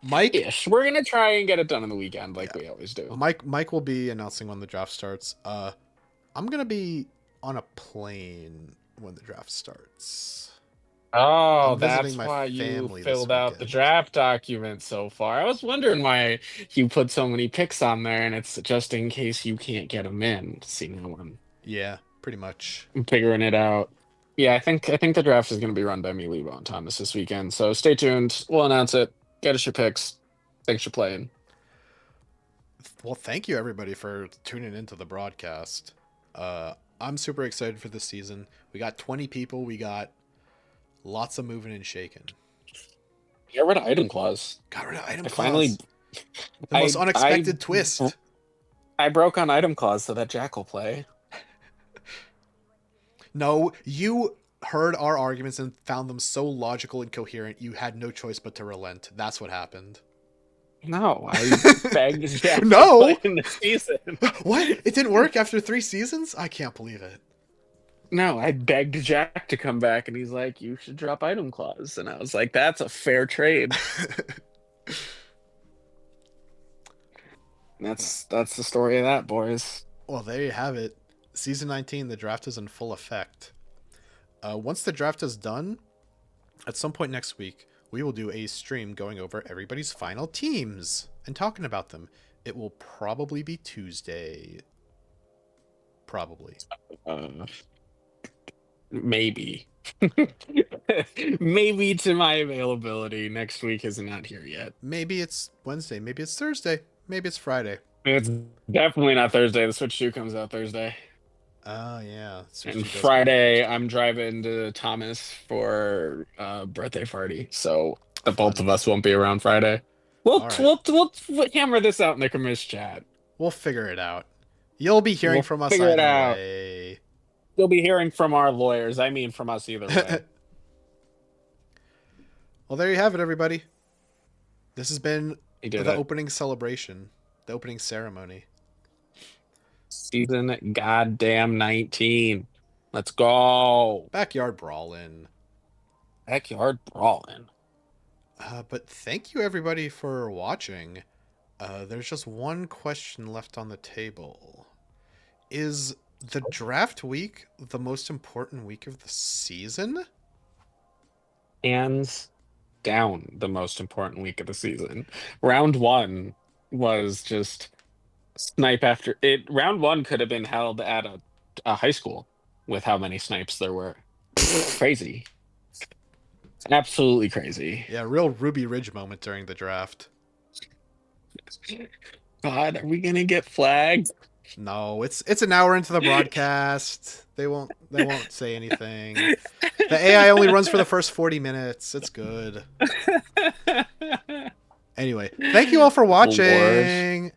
Mike, ish. We're gonna try and get it done in the weekend, like we always do. Mike will be announcing when the draft starts. I'm gonna be on a plane when the draft starts. Oh, that's why you filled out the draft document so far. I was wondering why you put so many picks on there, and it's just in case you can't get them in. See no one. Yeah, pretty much. I'm figuring it out. Yeah, I think the draft is going to be run by me, Lebo, and Thomas this weekend. So stay tuned. We'll announce it. Get us your picks. Thanks for playing. Well, thank you everybody for tuning into the broadcast. I'm super excited for this season. We got 20 people. We got lots of moving and shaking. Get rid of item clause. Got rid of item clause. Finally, the most unexpected twist. I broke on item clause so that Jack will play. No, you heard our arguments and found them so logical and coherent, you had no choice but to relent. That's what happened. No, I begged Jack to play in the season. What? It didn't work after 3 seasons? I can't believe it. No, I begged Jack to come back, and he's like, you should drop item clause. And I was like, that's a fair trade. That's the story of that, boys. Well, there you have it. Season 19, the draft is in full effect. Once the draft is done, at some point next week, we will do a stream going over everybody's final teams and talking about them. It will probably be Tuesday. Probably. Uh, maybe. Maybe to my availability. Next week is not here yet. Maybe it's Wednesday. Maybe it's Thursday. Maybe it's Friday. It's definitely not Thursday. The Switch 2 comes out Thursday. Oh, yeah. Switch And 2 does come out Friday, Thursday. I'm driving to Thomas for a birthday party. So the both Fun. of us won't be around Friday. We'll, All right. we'll hammer this out in the commish chat. We'll figure it out. You'll be hearing We'll from us figure it either out. way. You'll be hearing from our lawyers. I mean, from us either way. Well, there you have it, everybody. This has been He did the it. opening celebration, the opening ceremony. Season goddamn 19. Let's go. Backyard brawling. Backyard brawling. But thank you, everybody, for watching. There's just one question left on the table. Is the draft week the most important week of the season? Hands down the most important week of the season. Round 1 was just snipe after it. Round 1 could have been held at a high school with how many snipes there were. Crazy. Absolutely crazy. Yeah, real Ruby Ridge moment during the draft. God, are we gonna get flagged? No, it's an hour into the broadcast. They won't say anything. The AI only runs for the first 40 minutes. It's good. Anyway, thank you all for watching.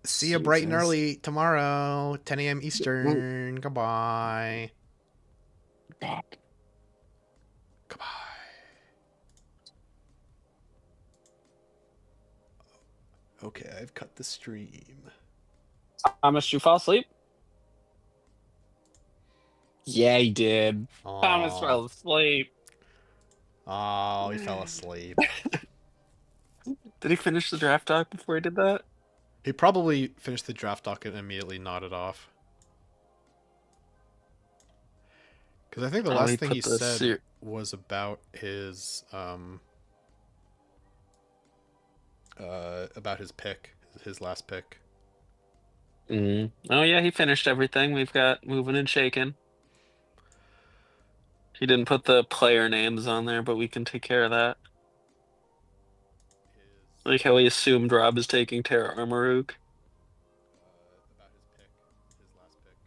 See you bright and Jesus. early tomorrow, 10 a.m. Eastern. Goodbye. God. Goodbye. Okay, I've cut the stream. Thomas, you fall asleep? Yeah, he did. Thomas fell asleep. Oh, he fell asleep. Did he finish the draft doc before he did that? He probably finished the draft doc and immediately nodded off. Because I think the Oh, last he thing put he the said was about his pick, his last pick. Oh yeah, he finished everything. We've got moving and shaking. He didn't put the player names on there, but we can take care of that. Like how he assumed Rob is taking Terra Armaruk. About his pick, his last pick.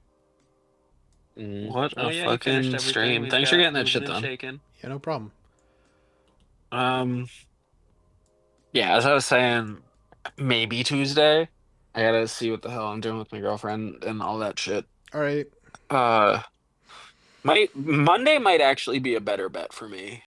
What Oh a yeah, he finished fucking everything. stream. We've Thanks for got getting that moving shit and done. shaking. Yeah, no problem. Yeah, as I was saying, maybe Tuesday. I gotta see what the hell I'm doing with my girlfriend and all that shit. All right. Monday might actually be a better bet for me.